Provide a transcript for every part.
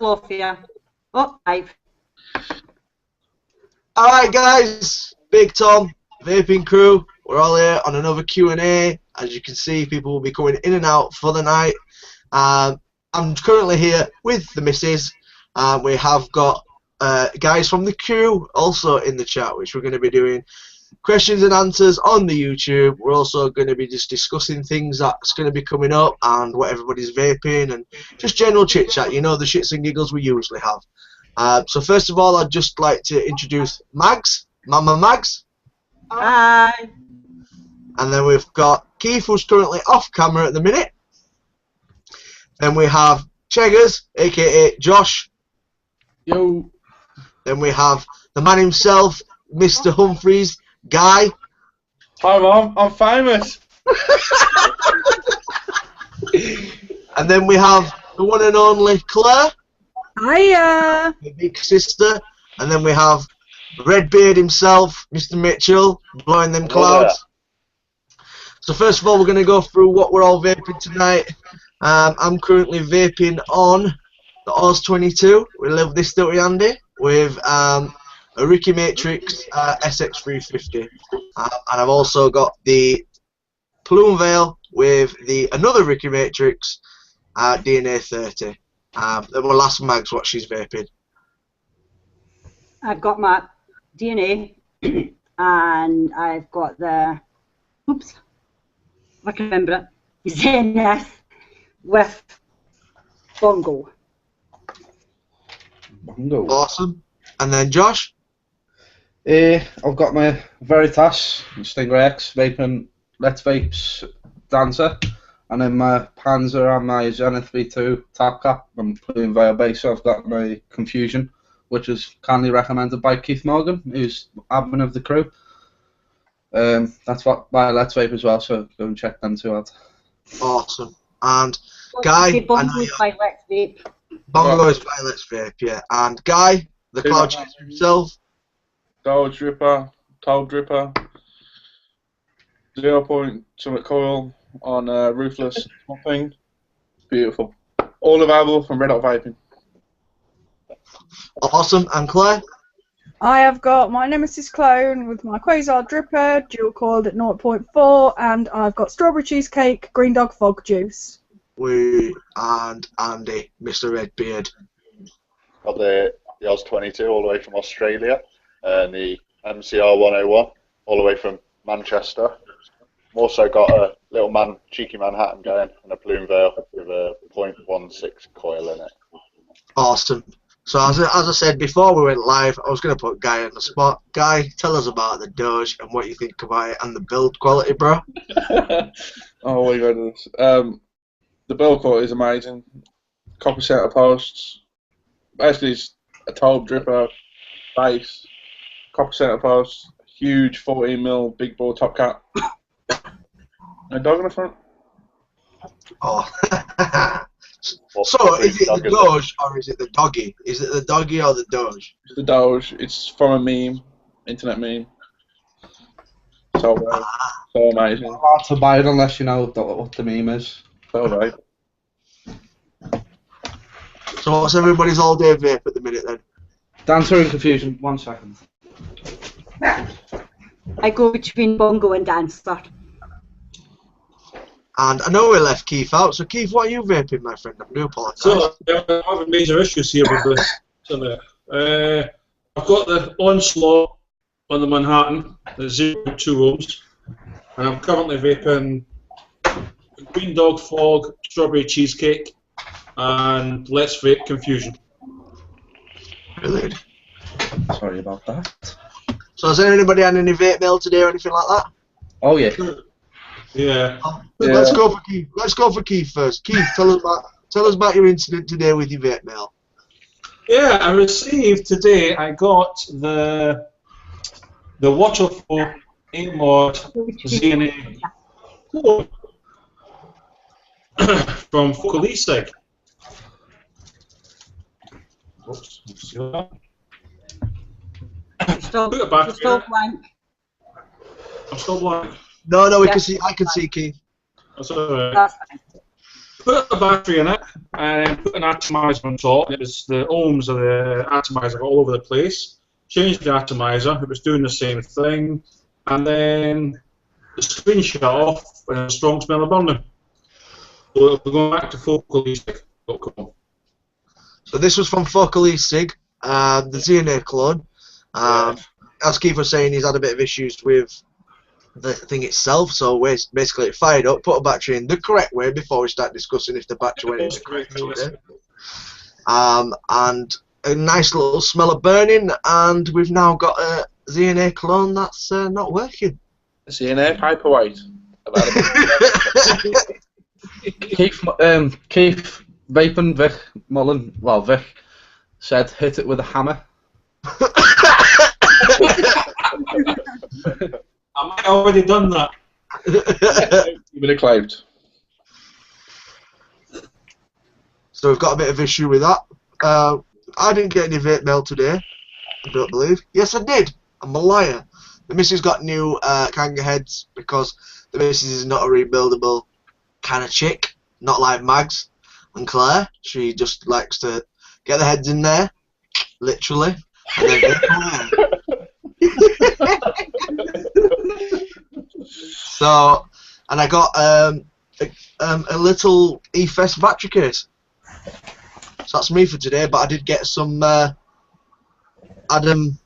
Hello, Fia. Oh, Vape. Alright guys, Big Tom, Vaping Crew, we're all here on another Q&A. As you can see, people will be coming in and out for the night. I'm currently here with the missus. We have got guys from the crew also in the chat, which we're going to be doing questions and answers on the YouTube. We're also going to be just discussing things that's going to be coming up and what everybody's vaping and just general chit chat, you know, the shits and giggles we usually have. So first of all, I'd just like to introduce Mags, Mama Mags. Hi. And then we've got Keith, who's currently off camera at the minute. Then we have Cheggers, aka Josh. Yo. Then we have the man himself, Mr. Humphreys, Guy. Hi Mom, I'm famous. And then we have the one and only Claire. Hiya! The big sister. And then we have Redbeard himself, Mr. Mitchell, blowing them clouds. So first of all, we're going to go through what we're all vaping tonight. I'm currently vaping on the Oz 22. We love this dirty Andy with a Ricky Matrix SX350. And I've also got the Plume Veil with another Ricky Matrix DNA 30. Then we'll ask Mags what she's vaping. I've got my DNA and I've got the, oops, I can remember it, Zenith with Bongo. Bongo. Awesome. And then Josh? I've got my Veritas Stingray X vaping Let's Vapes Dancer, and then my Panzer and my Zenith V2 Tap Cap and Plume Veil base. So I've got my Confusion, which is kindly recommended by Keith Morgan, who's admin of the crew. That's what by Let's Vape as well, so go and check them two out. Awesome. And Guy? Bongo's by Let's Vape. Bongo's by Let's Vape, yeah. And Guy, the cloud chaser himself. Gold Dripper, Toll Dripper, 0 point summit coil on roofless thing. Beautiful. All available from Red Hot Vaping. Awesome. And Claire? I have got my Nemesis clone with my Quasar Dripper, dual coiled at 0.4, and I've got Strawberry Cheesecake, Green Dog Fog Juice. And Andy, Mr. Redbeard. Got the Oz 22 all the way from Australia, and the MCR 101 all the way from Manchester. I've also got a little cheeky Manhattan going and a Plume Veil with a 0.16 coil in it. Awesome. So as I said before we went live, I was going to put Guy on the spot. Guy, tell us about the Doge and what you think about it and the build quality, bro. Oh my goodness. The build quality is amazing. Copper center posts. Basically, it's a Toll Dripper base, copper center posts, huge 14mm big bore top cap, and a dog in the front. Oh. So, is it the Doge or is it the doggy? Is it the doggy or the Doge? It's the Doge. It's from a meme, internet meme. So amazing. It's hard to buy it unless you know what the meme is. So right. So what's everybody's all-day vape at the minute then? Dancer and Confusion. 1 second. I go between Bongo and Dancer. And I know we left Keith out, so Keith, what are you vaping, my friend? I do apologise. So, I'm having major issues here with this. I've got the Onslaught on the Manhattan, the 0.2 ohms, and I'm currently vaping Green Dog Fog, Strawberry Cheesecake, and Let's Vape Confusion. Brilliant. Sorry about that. So has anybody had any vape mail today or anything like that? Oh yeah. Yeah. Let's go for Keith. Let's go for Keith first. Keith, tell us about your incident today with your vape mail. Yeah, I received today. I got the Waterfall A-Mod ZNA code from Focalisig. Oops, see that? Still Put it back still here. blank. I'm still blank. No, we Yeah. can see. I can see Keith. That's alright. That's fine. Put a battery in it, and put an atomizer on top. It was the ohms of the atomizer all over the place. Changed the atomizer, it was doing the same thing, and then the screen shut off and a strong smell of burning. So we're going back to focally.com. So this was from Focal E-Sig, the ZNA clone. As Keith was saying, he's had a bit of issues with the thing itself, so basically it fired up, put a battery in the correct way before we start discussing if the battery went in the correct way. And a nice little smell of burning, and we've now got a ZNA clone that's not working. CNA Hyperweight. Keith Vaping Vic Mullen, well Vic, said hit it with a hammer. I might have already done that. You've been acclaimed. So we've got a bit of issue with that. I didn't get any vape mail today, I don't believe. Yes, I did. I'm a liar. The missus got new Kanga heads because the missus is not a rebuildable kind of chick, not like Mags and Claire. She just likes to get the heads in there, literally, and then vape away. So, and I got a little E-Fest battery case. So that's me for today, but I did get some Adam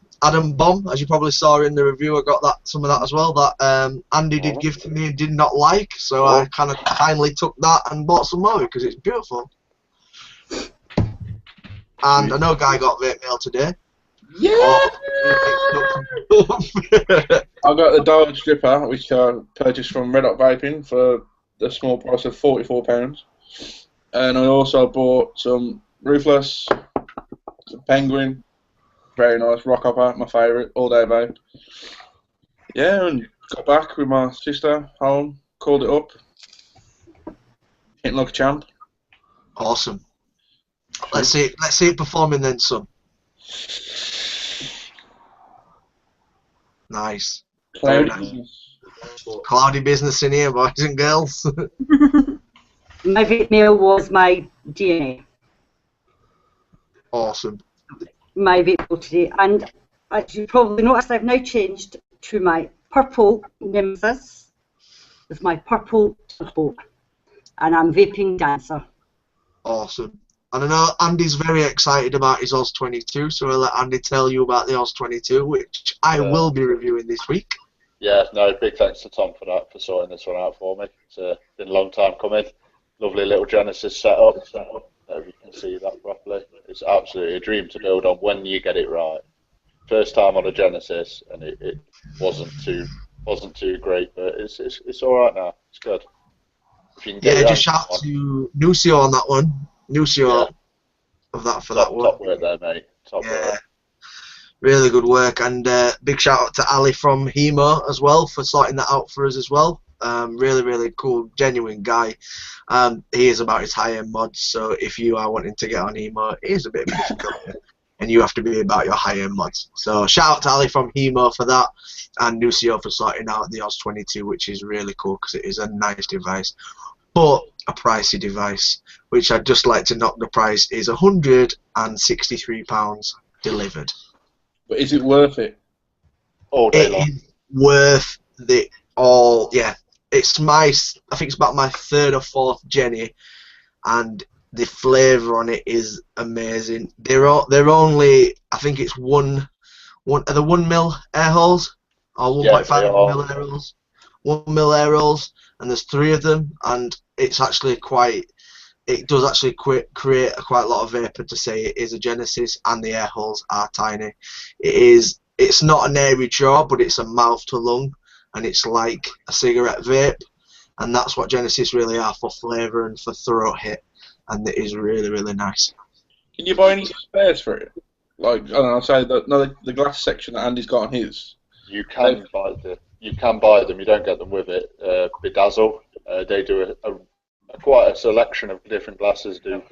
Bomb, as you probably saw in the review. I got some of that as well, that Andy did give to me and did not like, so I kind of kindly took that and bought some more because it's beautiful. And I know a guy got vape mail today. Yeah! I got the dial stripper, which I purchased from Red Hot Vaping for the small price of £44. And I also bought some Ruthless, some Penguin, very nice, Rock Hopper, my favourite, all day vape. Yeah, and got back with my sister home, called it up, hitting like a champ. Awesome. Let's see it performing then, son. Nice. Cloudy Very nice. business. Cloudy business in here, boys and girls. My vape mail was my DNA. Awesome. My vape mail today, and as you probably noticed, I've now changed to my purple Nemesis with my purple boat, and I'm vaping dancer. Awesome. And I know Andy's very excited about his Oz 22, so I'll let Andy tell you about the Oz 22, which I will be reviewing this week. Yeah, no, big thanks to Tom for that, for sorting this one out for me. It's been a long time coming. Lovely little Genesis setup. If you can see that properly, it's absolutely a dream to build on when you get it right. First time on a Genesis, and it wasn't too great, but it's all right now. It's good. If you can get just shout to Nucio on that one. Nucio of that for that one. Top work there, mate. Top work. Really good work, and big shout out to Ali from Hemo as well for sorting that out for us as well. Really, really cool, genuine guy. He is about his high-end mods, so if you are wanting to get on Hemo, it is a bit difficult, and you have to be about your high-end mods. So shout out to Ali from Hemo for that, and Nucio for sorting out the Oz 22, which is really cool because it is a nice device, but a pricey device, which I'd just like to knock the price is £163 delivered. But is it worth it? All day long. It is worth the all. Yeah, I think it's about my third or fourth Jenny, and the flavour on it is amazing. They're only, I think it's are the 1 mil air holes or 1.5 mil air holes. 1 mil air holes, and there's 3 of them, and it's actually it does actually create quite a lot of vapour to say it is a Genesis, and the air holes are tiny. It's not an airy jaw, but it's a mouth to lung, and it's like a cigarette vape, and that's what Genesis really are for flavour and for throat hit, and it is really, really nice. Can you buy any spares for it? Like, I don't know, say the glass section that Andy's got on his. You can buy them. You don't get them with it. Bedazzle. They do quite a selection of different glasses. Do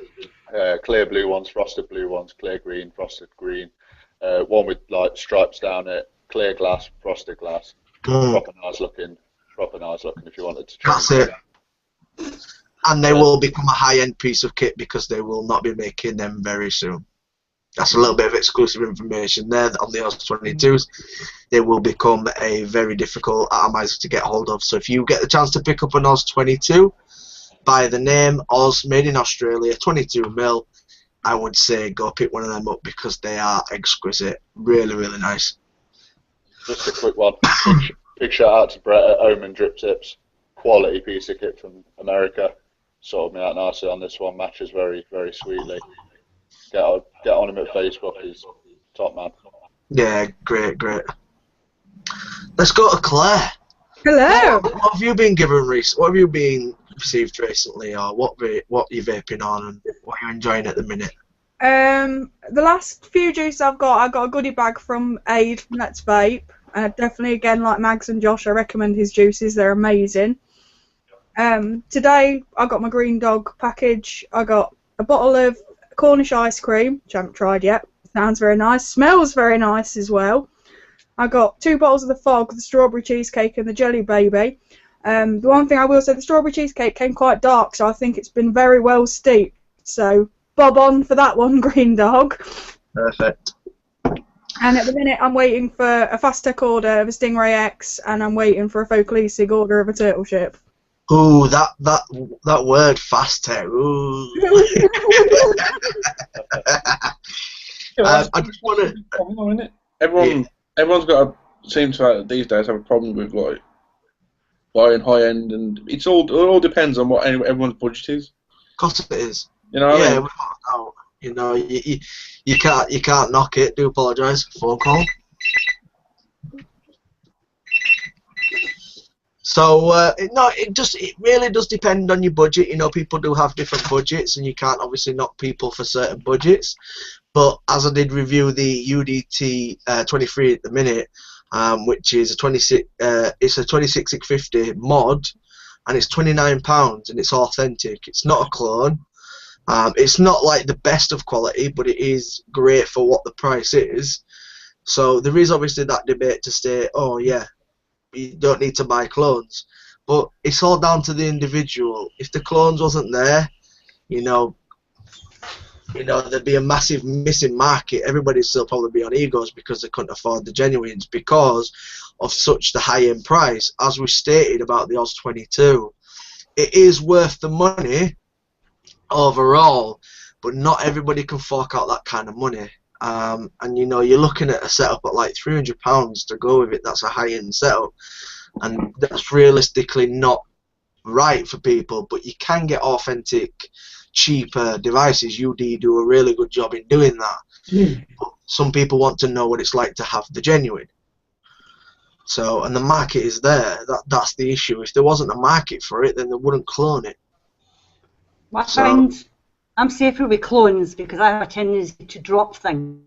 clear blue ones, frosted blue ones, clear green, frosted green. One with like stripes down it, clear glass, frosted glass. Proper nice looking if you wanted to try. That's it. And they will become a high-end piece of kit because they will not be making them very soon. That's a little bit of exclusive information there on the Oz 22s. They will become a very difficult atomizer to get hold of. So if you get the chance to pick up an Oz 22 by the name Oz, made in Australia, 22mm, I would say go pick one of them up because they are exquisite. Really, really nice. Just a quick one. Big shout out to Brett at Omen Drip Tips. Quality piece of kit from America. Sorted me out nicely on this one. Matches very, very sweetly. Get on him at Facebook. He's top man. Yeah, great. Let's go to Claire. Hello. What have you been given recently? What have you been received recently, or what you vaping on, and what are you enjoying at the minute? The last few juices I got a goodie bag from Aid from Let's Vape. Definitely, again, like Mags and Josh, I recommend his juices. They're amazing. Today I got my Green Dog package. I got a bottle of Cornish ice cream, which I haven't tried yet. Sounds very nice. Smells very nice as well. I got 2 bottles of the Fog, the strawberry cheesecake and the Jelly Baby. The one thing I will say, the strawberry cheesecake came quite dark, so I think it's been very well steeped. So bob on for that one, Green Dog. Perfect. And at the minute I'm waiting for a Fastech order of a Stingray X, and I'm waiting for a Focalisig order of a Turtle Ship. Ooh, that word, Fastech. Ooh. I just want to. Everyone's got seems to these days have a problem with like buying high end, and it all depends on what everyone's budget is. Of course it is. You know what I mean? We don't know. You know, you can't knock it. Do apologise. Phone call. So it really does depend on your budget. You know, people do have different budgets, and you can't obviously knock people for certain budgets. But as I did review the UDT 23 at the minute, which is a 2650 mod, and it's £29, and it's authentic. It's not a clone. It's not like the best of quality, but it is great for what the price is. So there is obviously that debate to say, oh yeah, you don't need to buy clones, but it's all down to the individual. If the clones wasn't there, you know, there'd be a massive missing market. Everybody'd still probably be on egos because they couldn't afford the genuines because of such the high-end price. As we stated about the Oz 22, it is worth the money overall, but not everybody can fork out that kind of money. And you know, you're looking at a setup at like £300 to go with it. That's a high-end setup, and that's realistically not right for people. But you can get authentic, cheaper devices. UD do a really good job in doing that. But some people want to know what it's like to have the genuine. So, and the market is there. That's the issue. If there wasn't a market for it, then they wouldn't clone it. I find I'm safer with clones because I have a tendency to drop things.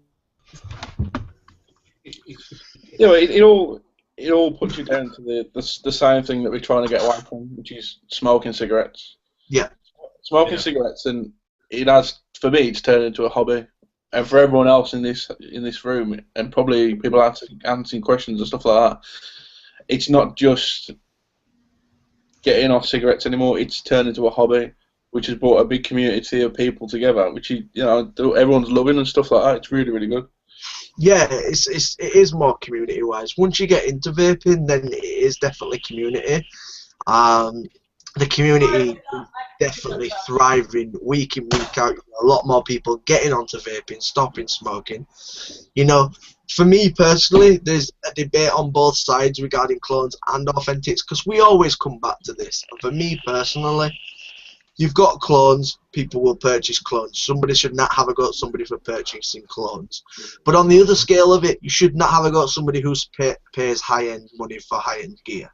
Yeah, it all puts you down to the same thing that we're trying to get away from, which is smoking cigarettes. Yeah. Smoking cigarettes, and it has, for me, it's turned into a hobby, and for everyone else in this room, and probably people answering questions and stuff like that, it's not just getting off cigarettes anymore. It's turned into a hobby, which has brought a big community of people together, which everyone's loving and stuff like that. It's really, really good. Yeah, it is more community wise. Once you get into vaping, then it is definitely community. The community is definitely thriving week in, week out. A lot more people getting onto vaping, stopping smoking. You know, for me personally, there's a debate on both sides regarding clones and authentics, because we always come back to this. And for me personally, you've got clones, people will purchase clones. Somebody should not have a go at somebody for purchasing clones. But on the other scale of it, you should not have a go at somebody who pays high-end money for high-end gear.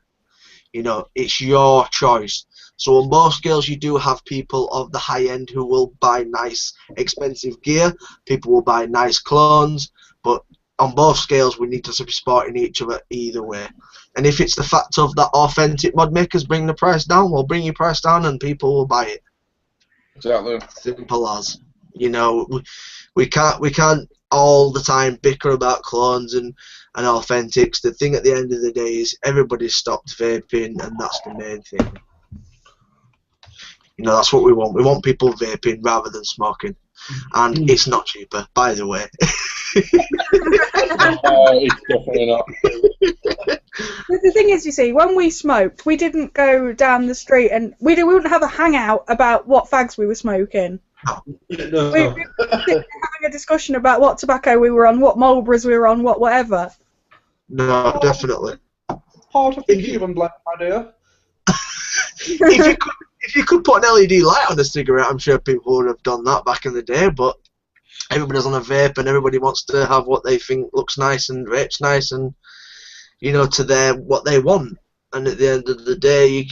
You know, it's your choice. So on both scales, you do have people of the high-end who will buy nice, expensive gear. People will buy nice clones. But on both scales, we need to be supporting each other either way. And if it's the fact of that authentic mod makers bring the price down, we'll bring your price down and people will buy it. Exactly. Simple as. You know, we can't all the time bicker about clones and authentics. The thing at the end of the day is everybody's stopped vaping, and that's the main thing. You know, that's what we want. We want people vaping rather than smoking. And it's not cheaper, by the way. It's definitely not. The thing is, you see, when we smoked, we didn't go down the street and we wouldn't have a hangout about what fags we were smoking. No. We were having a discussion about what tobacco we were on, what Marlboros we were on, what whatever. No, definitely. Part of the Cuban black idea. If you could put an LED light on a cigarette, I'm sure people would have done that back in the day, but everybody's on a vape and everybody wants to have what they think looks nice and vapes nice and, you know, to their what they want. And at the end of the day,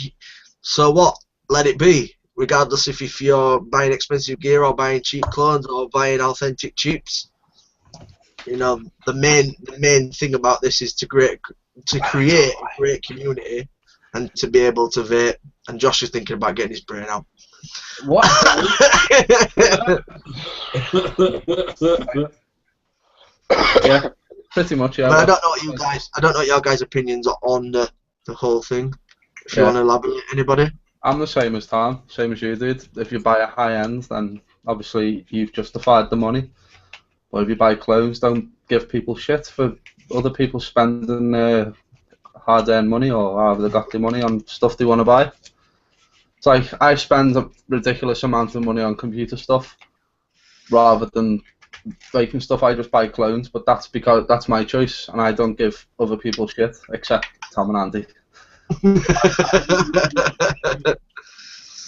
so what? Let it be. Regardless if you're buying expensive gear or buying cheap clones or buying authentic cheaps. You know, the main thing about this is to create a great community and to be able to vape. And Josh is thinking about getting his brain out. What? Yeah, pretty much. Yeah. But I don't know what your guys' opinions are on the whole thing. If you want to elaborate, anybody? I'm the same as Tom, same as you did. If you buy a high end, then obviously you've justified the money. But if you buy clones, don't give people shit for other people spending hard-earned money or however they got their money on stuff they want to buy. It's like I spend a ridiculous amount of money on computer stuff rather than vaping stuff. I just buy clones, but that's because that's my choice, and I don't give other people shit except Tom and Andy.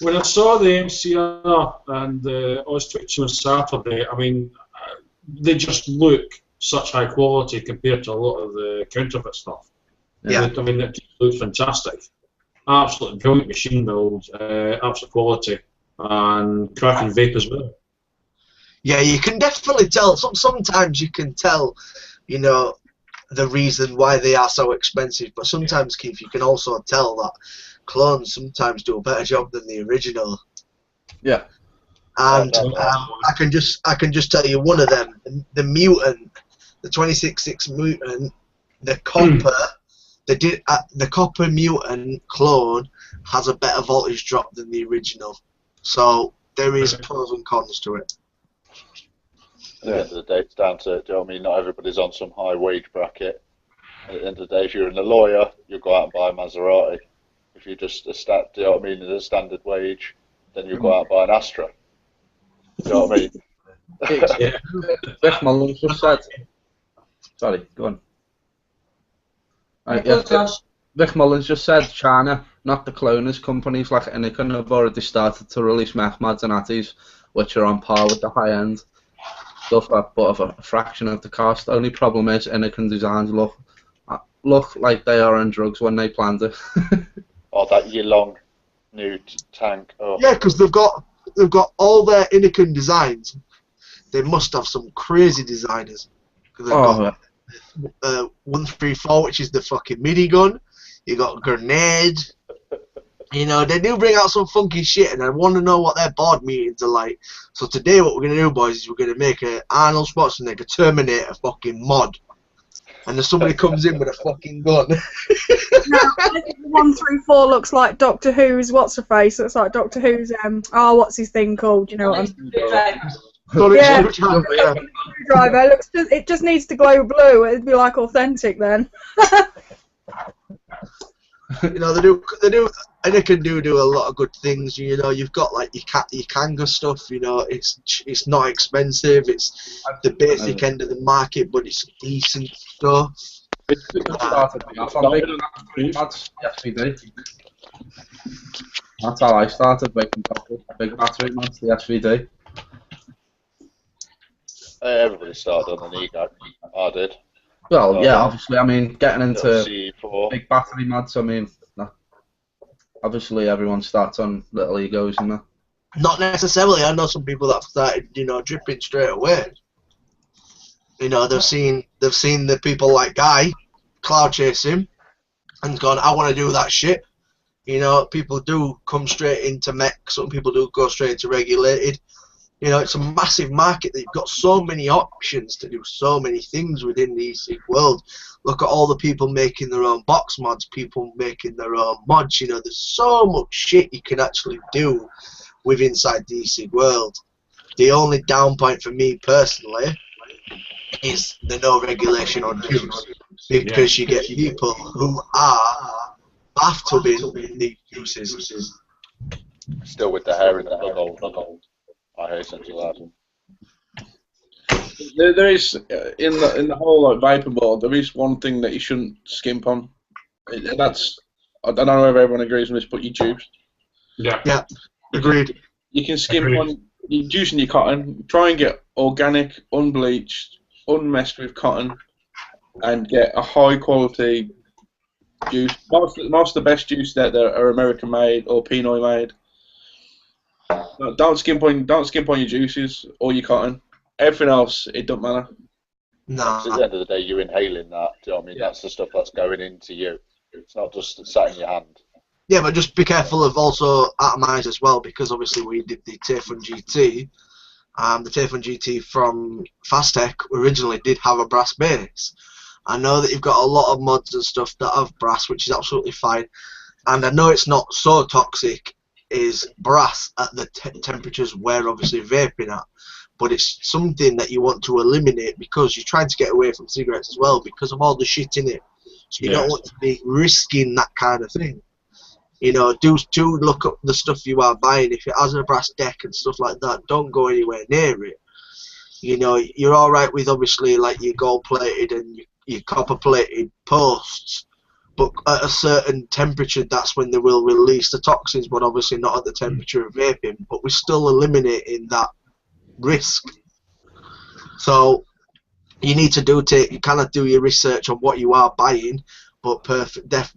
When I saw the MCR and the Oz22 on Saturday, I mean, they just look such high quality compared to a lot of the counterfeit stuff. Yeah. I mean, it looks fantastic. Absolutely brilliant machine build, absolute quality, and cracking vape as well. Yeah, you can definitely tell. Sometimes you can tell, you know, the reason why they are so expensive. But sometimes, Keith, you can also tell that clones sometimes do a better job than the original. Yeah. And I can just tell you one of them, the Mutant, the 26.6 Mutant, the Copper. The Copper Mutant clone has a better voltage drop than the original, so there is pros and cons to it. At the end of the day, it's down to, do you know what I mean? Not everybody's on some high wage bracket. At the end of the day, if you're a lawyer, you'll go out and buy a Maserati. If you're just do you know what I mean, at a standard wage, then you'll go out and buy an Astra. Do you know what I mean? Yeah. Vic Mullins just said. Sorry, go on. Vic Mullins just said China, not the cloners. Companies like Anakin have already started to release meth mods and atties, which are on par with the high end stuff at but of a fraction of the cost. Only problem is Anakin designs look like they are on drugs when they planned it. Oh, that year-long new tank. Oh. Yeah, because they've got all their Anakin designs. They must have some crazy designers. They've got 134, which is the fucking minigun. You got grenade. You know, they do bring out some funky shit, and I want to know what their board meetings are like. So today, what we're gonna do, boys, is we're gonna make a Arnold Schwarzenegger Terminator fucking mod, and then somebody comes in with a fucking gun. Now, I think the 134 looks like Doctor Who's what's her face. Looks like Doctor Who's what's his thing called? You know what I'm Yeah. Driver. It just needs to glow blue. It'd be like authentic then. You know, they do, and they can do a lot of good things. You know, you've got like your Kanga stuff. You know, it's not expensive. It's the basic end of the market, but it's decent stuff. That's how I started making big battery mods, the SVD. Everybody started on an ego. I did. Well, yeah, obviously, I mean, getting into C4. big battery mods, I mean, obviously everyone starts on little egos and that. Not necessarily. I know some people that started, you know, dripping straight away. You know, they've seen the people like Guy cloud chase him and gone, I want to do that shit. You know, people do come straight into mech. Some people do go straight into regulated. You know, it's a massive market. They've got so many options to do so many things within the e-cig world. Look at all the people making their own box mods, people making their own mods. You know, there's so much shit you can actually do with inside the e-cig world. The only down point for me personally is the no regulation on juice, because you get people who are bathtubing these juices. Still with the hair in the bubble. I hasten to that. There is in the whole like vapor world, there is one thing that you shouldn't skimp on. That's, I don't know if everyone agrees with this, but your juice. Yeah, agreed. You can skimp on your juice and your cotton. Try and get organic, unbleached, unmessed with cotton, and get a high quality juice. Most of the best juices out there are American made or Pinoy made. Don't skimp on your juices or your cotton. Everything else, it don't matter. No. So at the end of the day, you're inhaling that. Do you know what I mean? That's the stuff that's going into you. It's not just sat in your hand. Yeah, but just be careful of also atomize as well, because obviously we did the Tayfun GT. The Tayfun GT from Fastech originally did have a brass base. I know that you've got a lot of mods and stuff that have brass, which is absolutely fine. And I know it's not so toxic is brass at the temperatures we're obviously vaping at. But it's something that you want to eliminate because you're trying to get away from cigarettes as well because of all the shit in it. So you don't want to be risking that kind of thing. You know, do look up the stuff you are buying. If it has a brass deck and stuff like that, don't go anywhere near it. You know, you're all right with obviously like your gold-plated and your copper-plated posts, but at a certain temperature, that's when they will release the toxins. But obviously not at the temperature of vaping. But we're still eliminating that risk. So you need to do your research on what you are buying, but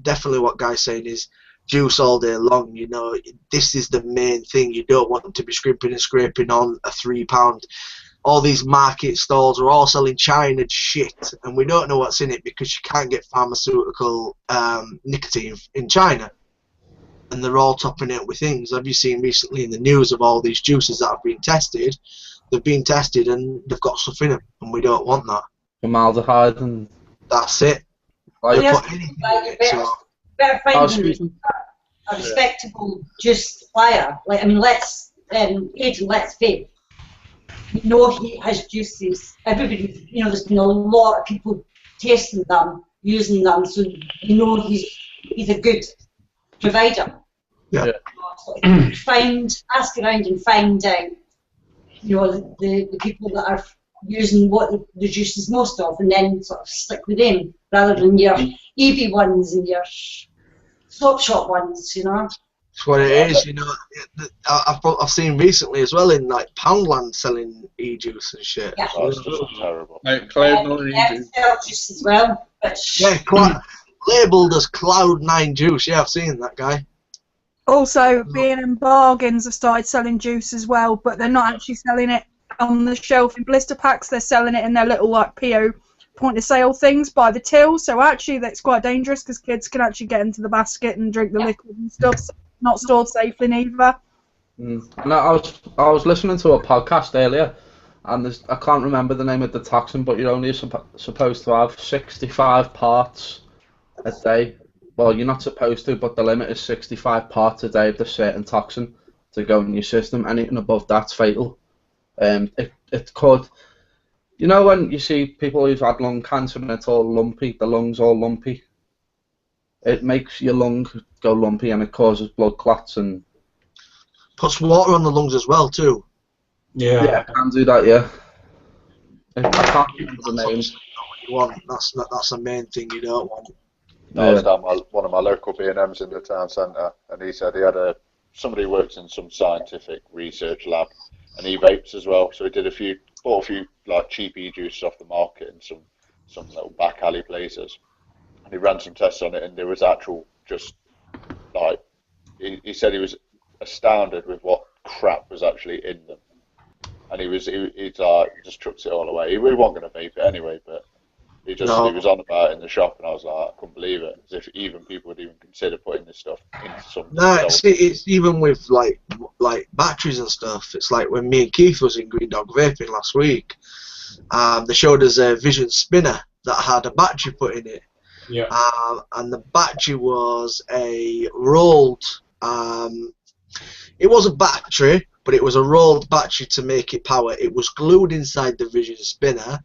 definitely what Guy's saying is juice all day long. You know, this is the main thing. You don't want them to be scrimping and scraping on a £3. All these market stalls are all selling China shit, and we don't know what's in it because you can't get pharmaceutical nicotine in China. And they're all topping it with things. Have you seen recently in the news of all these juices that have been tested? They've been tested and they've got stuff in them, and we don't want that. Formaldehyde and... That's it. Like, better find a respectable juice supplier. Like, I mean, let's Vape. You know he has juices. Everybody, you know, there's been a lot of people tasting them, using them, so you know he's a good provider. Yeah. Ask around and find out, you know, the people that are using what the juice is most of, and then sort of stick with them rather than your EV ones and your swap shop ones, you know. That's what it is, you know. I've seen recently as well in like Poundland selling e-juice and shit. Yeah. Oh, it's just terrible. Cloud juice as well. Labelled as Cloud9 juice. Yeah, I've seen that guy. Also, B&M Bargains have started selling juice as well, but they're not actually selling it on the shelf in blister packs. They're selling it in their little like PO point of sale things by the till. So actually, that's quite dangerous because kids can actually get into the basket and drink the liquid and stuff. So not stored safely neither. And I was listening to a podcast earlier, and I can't remember the name of the toxin, but you're only supposed to have 65 parts a day. Well, you're not supposed to, but the limit is 65 parts a day of the certain toxin to go in your system. Anything above that's fatal. It could, you know, when you see people who've had lung cancer and it's all lumpy, the lungs all lumpy. It makes your lung go lumpy and it causes blood clots and puts water on the lungs as well too. Yeah, it can do that. Yeah. I can't remember the name. That's the main thing you don't want. I was down one of my local B&Ms in the town centre, and he said he had somebody who works in some scientific research lab, and he vapes as well. So he bought a few like cheap e-juices off the market in some little back alley places, and he ran some tests on it, and there was actual just like he said he was astounded with what crap was actually in them, and he just chucked it all away. He wasn't going to vape it anyway, but. He was on about it in the shop, and I was like, I couldn't believe it. As if even people would even consider putting this stuff into something. No, it's even with like batteries and stuff. It's like when me and Keith was in Green Dog Vaping last week, they showed us a Vision spinner that had a battery put in it. Yeah. And the battery was a rolled It was a battery, but it was a rolled battery to make it power. It was glued inside the vision spinner,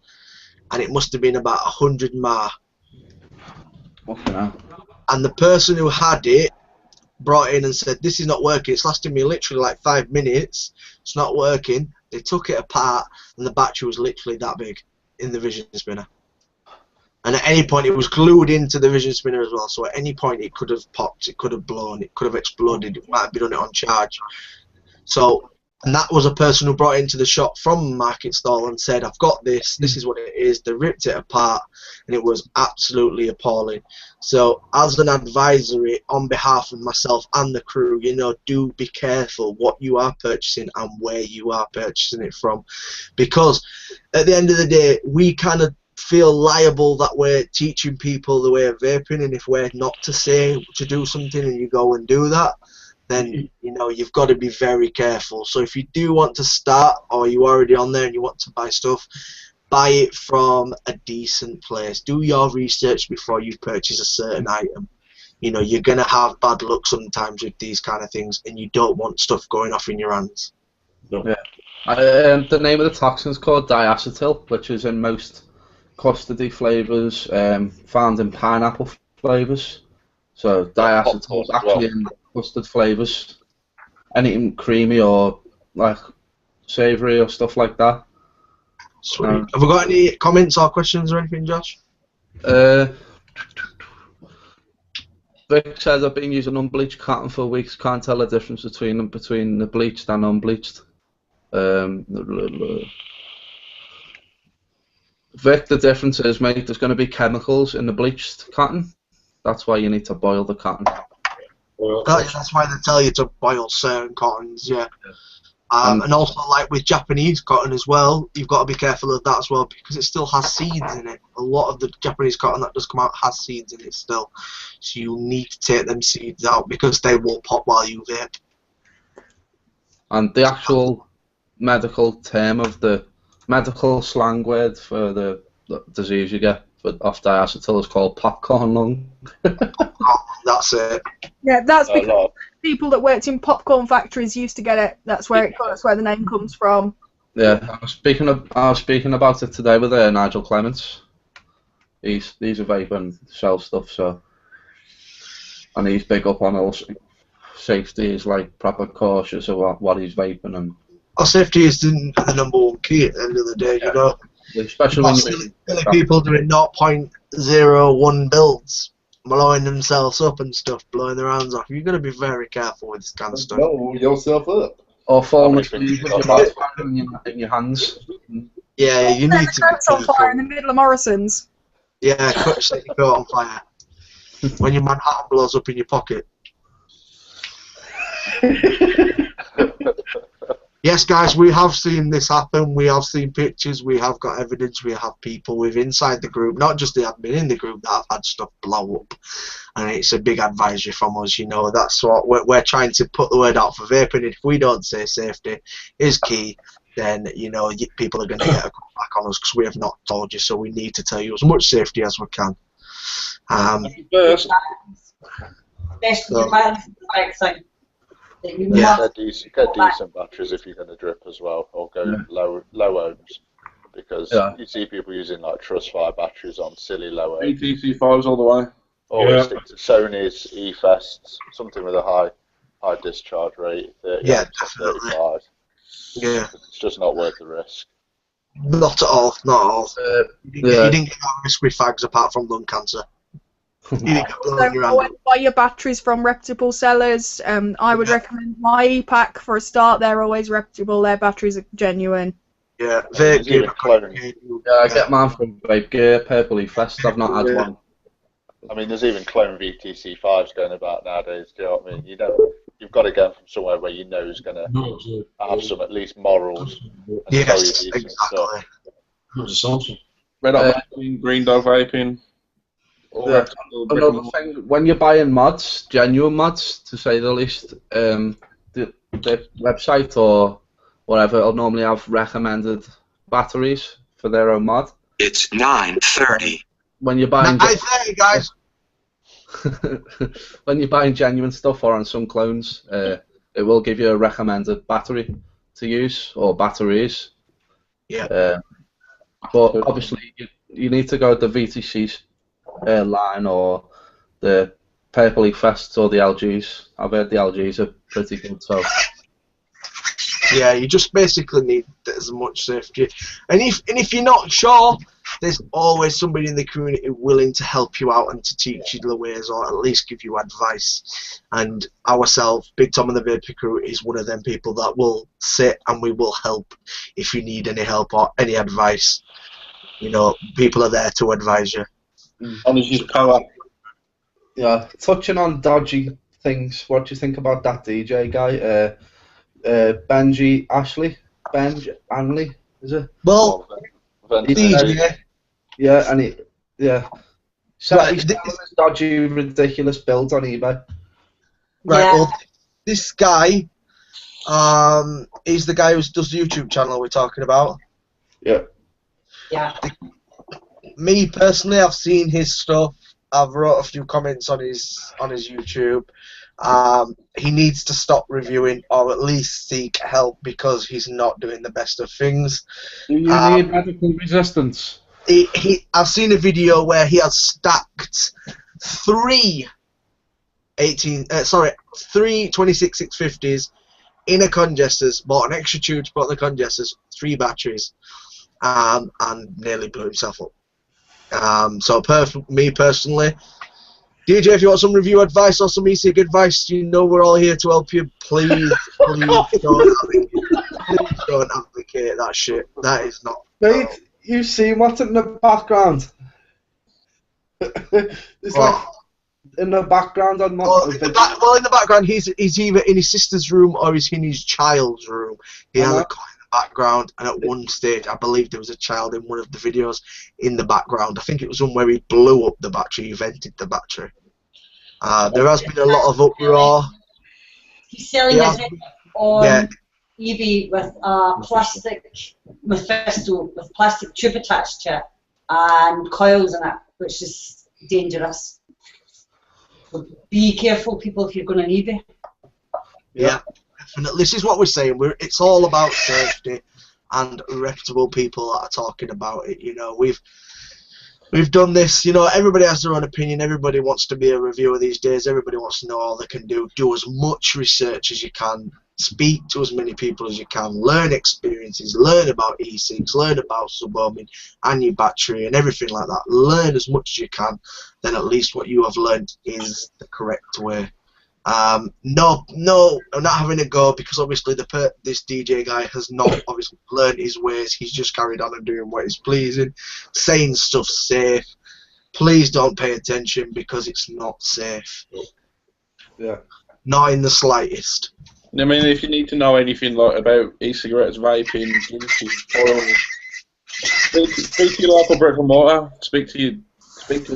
and it must have been about 100 mAh. Fucking hell. And the person who had it brought it in and said, this is not working, it's lasting me literally like 5 minutes, it's not working. They took it apart, and the battery was literally that big in the vision spinner. And at any point it was glued into the vision spinner as well, so at any point it could have popped, it could have blown, it could have exploded, it might have been on it on charge. So, and that was a person who brought it into the shop from the market stall and said, I've got this, this is what it is. They ripped it apart, and it was absolutely appalling. So as an advisory on behalf of myself and the crew, you know, do be careful what you are purchasing and where you are purchasing it from, because at the end of the day we kind of feel liable that we're teaching people the way of vaping, and if we're not to say to do something and you go and do that, then you know you've got to be very careful. So if you do want to start, or you're already on there and you want to buy stuff, buy it from a decent place. Do your research before you purchase a certain item. You know, you're gonna have bad luck sometimes with these kind of things, and you don't want stuff going off in your hands. No. Yeah. The name of the toxin is called diacetyl, which is in most custardy flavours, found in pineapple flavours. So diacetyl is actually in custard flavours. Anything creamy or like savoury or stuff like that. Sweet. Have we got any comments or questions or anything, Josh? Vic says I've been using unbleached cotton for weeks, can't tell the difference between the bleached and unbleached. Vic, the difference is, mate, there's going to be chemicals in the bleached cotton. That's why you need to boil the cotton. That's why they tell you to boil certain cottons, yeah. And also, like with Japanese cotton as well, you've got to be careful of that as well, because it still has seeds in it. A lot of the Japanese cotton that does come out has seeds in it still. So you need to take them seeds out, because they will pop while you vape. And the actual medical term of the medical slang word for the disease you get off diacetyl is called popcorn lung. That's it. Yeah, that's because people that worked in popcorn factories used to get it. That's where the name comes from. Yeah, I was speaking about it today with Nigel Clements. He's a vape and sell stuff, so, and he's big up on all safety. He's like proper cautious of what he's vaping, and safety is the #1 key at the end of the day, you know. Especially when silly people doing 0.01 builds, blowing themselves up and stuff, blowing their hands off. You've got to be very careful with this kind of stuff. Blow yourself up. Or falling asleep with your mouth in your hands. Yeah, you need to be on fire in the middle of Morrison's. Yeah, set your coat on fire. When your Manhattan blows up in your pocket. Yes, guys, we have seen this happen. We have seen pictures. We have got evidence. We have people within inside the group, not just the admin in the group, that have had stuff blow up. And it's a big advisory from us. You know, that's what we're trying to put the word out for vaping. If we don't say safety is key, then you know people are going to get a back on us because we have not told you. So we need to tell you as much safety as we can. First. Yeah. Get decent batteries if you're going to drip as well, or go low ohms, because you see people using like Trustfire batteries on silly low ohms. BTC5s all the way. Always stick to Sony's E-Fests, something with a high discharge rate, 30 Yeah, to 35. Yeah. It's just not worth the risk. Not at all, not at all. You didn't get that risk with fags apart from lung cancer. You didn't get blowing your hand So buy your batteries from reputable sellers. I would recommend my E-Pack for a start. They're always reputable. Their batteries are genuine. Yeah, There's even clone. I get mine from Vape Gear, Purple E-Fest. I've not had one. I mean, there's even clone VTC5s going about nowadays. Do you know what I mean? You've got to get them from somewhere where you know is going to have some at least morals. And Yes, decent stuff. exactly. Red Hot Vaping, Green Dog Vaping. Another thing, when you're buying mods, genuine mods, to say the least, the website or whatever will normally have recommended batteries for their own mod. It's 9:30. When you're buying 9:30, guys. when you're buying genuine stuff or on some clones, it will give you a recommended battery to use, or batteries. Yeah. But obviously, you need to go with the VTC line or the Purple Leaf Fests or the LGs. I've heard the LGs are pretty good, so. Yeah, you just basically need as much safety. And if you're not sure, there's always somebody in the community willing to help you out and to teach you the ways, or at least give you advice. And ourselves, Big Tom and the Vaping Crew, is one of them people that will sit and we will help if you need any help or any advice. You know, people are there to advise you. Honestly, power. Yeah, touching on dodgy things, what do you think about that DJ guy? Benji Anley, is it? Well, Ventilation. DJ. Yeah, and he, yeah. So Right, he's selling his dodgy, ridiculous builds on eBay. Right, Yeah. well, this guy, he's the guy who does the YouTube channel we're talking about. Yeah. Yeah. Me personally, I've seen his stuff. I've wrote a few comments on his YouTube. He needs to stop reviewing, or at least seek help, because he's not doing the best of things. Do you need medical resistance? I've seen a video where he has stacked three 26-650s in a congestors, bought an extra tube to put the congestors, 3 batteries, and nearly blew himself up. So me personally, DJ, if you want some review advice or some e-cig advice, you know we're all here to help you. Please don't advocate that shit. That is not. Mate, you see what's in the background? It's like in the background on my. Well, in the background, he's either in his sister's room or he's in his child's room. He has a car in the background, and at one stage, I believe there was a child in one of the videos in the background. I think it was one where he blew up the battery, he vented the battery. There has been a lot of uproar. He's selling his on Yeah. eBay with plastic Mephisto with plastic tube attached to it and coils in it, which is dangerous. So be careful, people, if you're going on eBay. Yeah, definitely. This is what we're saying. It's all about safety and reputable people that are talking about it. You know, we've done this. You know, everybody has their own opinion. Everybody wants to be a reviewer these days. Everybody wants to know all they can do. Do as much research as you can. Speak to as many people as you can. Learn experiences. Learn about e-cigs. Learn about subohming and your battery and everything like that. Learn as much as you can. Then at least what you have learned is the correct way. No, I'm not having a go, because obviously this DJ guy has not obviously learned his ways. He's just carried on and doing what is pleasing, saying stuff's safe. Please don't pay attention, because it's not safe. Yeah. Not in the slightest. I mean, if you need to know anything like about e-cigarettes, vaping, speak to your local brick-and-mortar. Speak to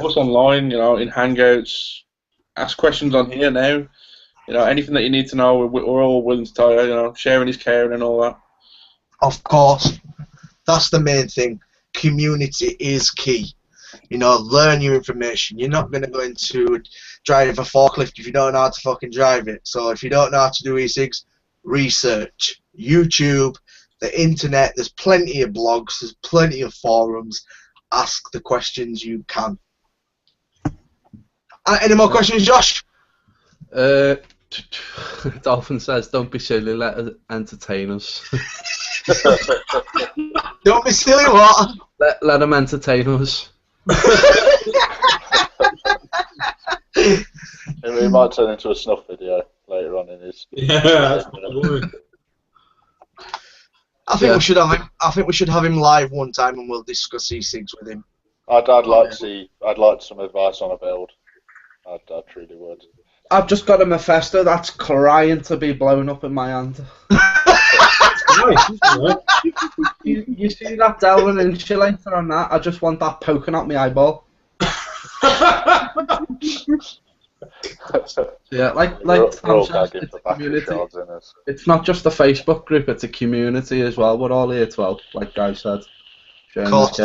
us online. You know, in Hangouts. Ask questions on here now. You know, anything that you need to know, we're all willing to tell you. You know, sharing is caring and all that. Of course, that's the main thing. Community is key. You know, learn your information. You're not going to go into drive a forklift if you don't know how to fucking drive it. So if you don't know how to do e-cigs, research. YouTube, the internet, there's plenty of blogs, there's plenty of forums. Ask the questions you can. Any more questions, Josh? Dolphin says, don't be silly, let us entertain us. Don't be silly, what? Let them entertain us. It might turn into a snuff video later on in his. Yeah. I think we should have him. I think we should have him live one time, and we'll discuss e-cigs with him. I'd like to see. I'd like some advice on a build. I truly would. I've just got a Mephisto that's crying to be blown up in my hand. You see that Delvin insulator on that? I just want that poking at my eyeball. Yeah, like Tom says, it's a community. It's not just a Facebook group, it's a community as well. We're all here to help, like Guy said. Of course,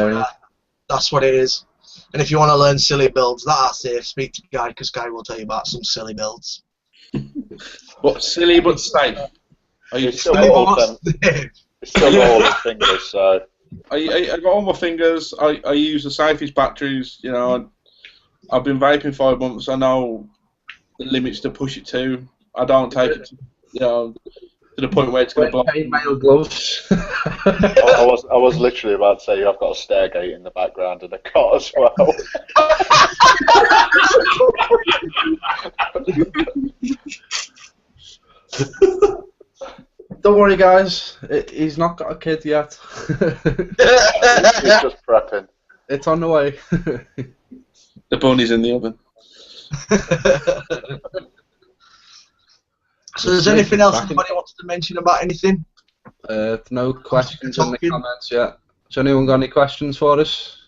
that's what it is. And if you want to learn silly builds that are safe, speak to Guy, because Guy will tell you about some silly builds. But silly but safe. Are you It's still Silly got all but ten. It's still got all his fingers, so. I got all my fingers. I use the safest batteries. You know, I've been vaping 5 months. I know the limits to push it to. I don't take it to, you know, to the point where it's going to block. Chainmail gloves. I was literally about to say you have got a stairgate in the background and a cot as well. Don't worry, guys. He's not got a kid yet. He's just prepping. It's on the way. The bunny's in the oven. So, there's anything else anybody wants to mention about anything? No questions in the comments yet. Has anyone got any questions for us?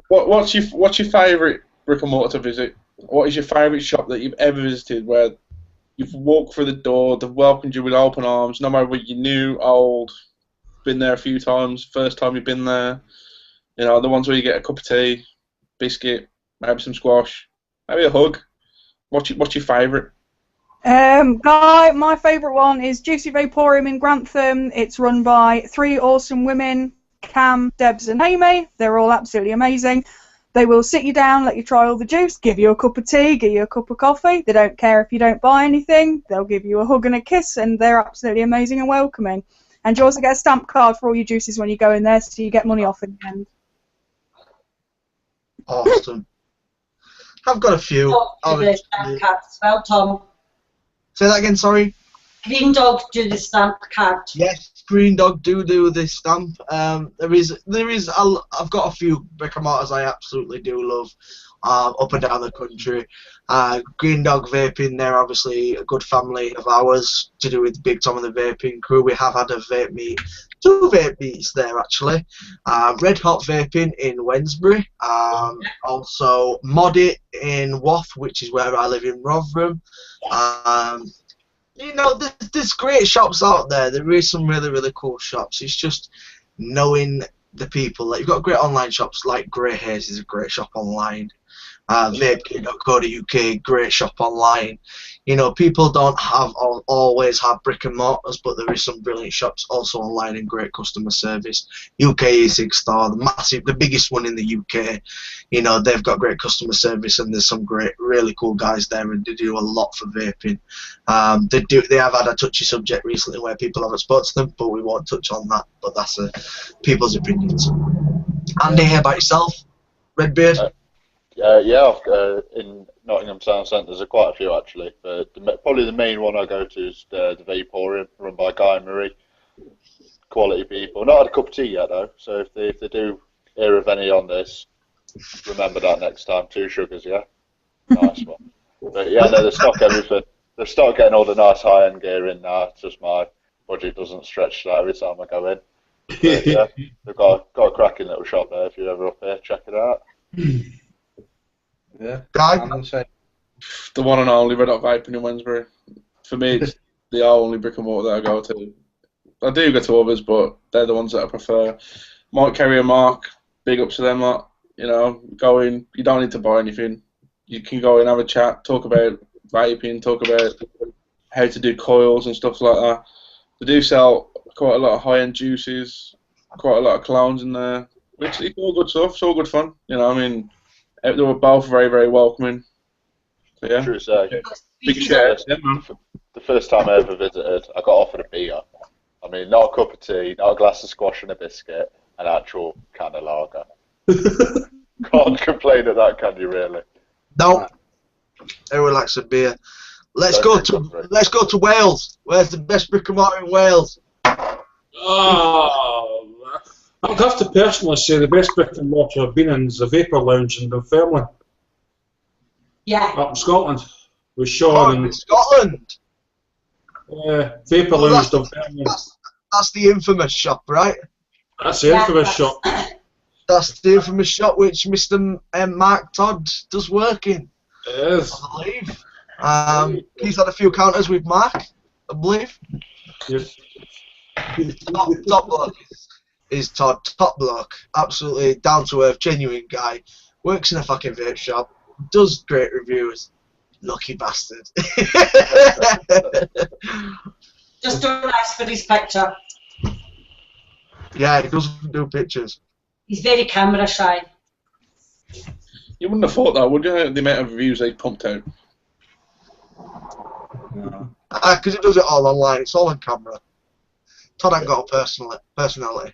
What's your favourite brick and mortar to visit? What is your favourite shop that you've ever visited where you've walked through the door, they've welcomed you with open arms, no matter what you're new, old, been there a few times, first time you've been there, you know, the ones where you get a cup of tea, biscuit, maybe some squash, maybe a hug. What's your favourite? My favourite one is Juicy Vaporium in Grantham. It's run by 3 awesome women, Cam, Debs and Amy. They're all absolutely amazing. They will sit you down, let you try all the juice, give you a cup of tea, give you a cup of coffee. They don't care if you don't buy anything. They'll give you a hug and a kiss, and they're absolutely amazing and welcoming. And you also get a stamp card for all your juices when you go in there, so you get money off in the end. Awesome. I've got a few. The stamp card as well, Tom. Say that again, sorry. Green Dog do the stamp card. Yes, Green Dog do this stamp. I've got a few brick and mortars I absolutely do love, up and down the country. Green Dog Vaping, they're obviously a good family of ours to do with Big Tom and the Vaping Crew. We have had a vape meet, 2 vape meets there actually. Red Hot Vaping in Wednesbury, also Mod It in Wath, which is where I live in Rotherham. You know, there's great shops out there. There is some really, really cool shops. It's just knowing the people. Like, you've got great online shops like Grey Haze is a great shop online. Vape.co.uk, great shop online. You know, people don't always have brick and mortars, but there is some brilliant shops also online and great customer service. UK E6 store, the biggest one in the UK. You know, they've got great customer service, and there's some great, really cool guys there, and they do a lot for vaping. They have had a touchy subject recently where people haven't spoken to them, but we won't touch on that. But that's people's opinions. Andy, how about yourself? Redbeard? In Nottingham Town Centre, there's quite a few actually. But probably the main one I go to is the Vaporium, run by Guy Murray. Quality people. Not had a cup of tea yet though, so if they do hear of any on this, remember that next time. 2 sugars, yeah? Nice one. But yeah, no, they stock everything. They start getting all the nice high-end gear in now. It's just my budget doesn't stretch that every time I go in. But, yeah, they've got a cracking little shop there. If you're ever up here, check it out. Yeah. Guy? The one and only Red Hot Vaping in Wednesbury. For me, it's the only brick and mortar that I go to. I do go to others, but they're the ones that I prefer. Mike, Kerry and Mark, big ups to them lot. You know, go in, you don't need to buy anything. You can go in, have a chat, talk about vaping, talk about how to do coils and stuff like that. They do sell quite a lot of high-end juices, quite a lot of clones in there. It's all good stuff, it's all good fun. You know, I mean, they were both very, very welcoming. So, yeah. True say. Big shout out to them, man. The first time I ever visited, I got offered a beer. I mean, not a cup of tea, not a glass of squash and a biscuit, an actual can of lager. Can't complain at that, can you really? No. Everyone likes a beer. Let's go to Wales. Where's the best brick and mortar in Wales? Oh, I'd have to personally say the best brick and mortar I've been in is the Vaper Lounge in Dunfermline. Yeah. Up in Scotland. With Sean and Scotland. Vaper Lounge Dunfermline. That's the infamous shop, right? That's the infamous shop. That's the infamous shop which Mr. Mark Todd does work in. It is. I believe. He's had a few counters with Mark, I believe. Yes. Top bloke is Todd. Top bloke. Absolutely down to earth, genuine guy. Works in a fucking vape shop. Does great reviews. Lucky bastard. Just don't ask for his picture. Yeah, he doesn't do pictures. He's very camera shy. You wouldn't have thought that, would you? The amount of reviews they pumped out. No. Because he does it all online. It's all on camera. Todd ain't got a personality.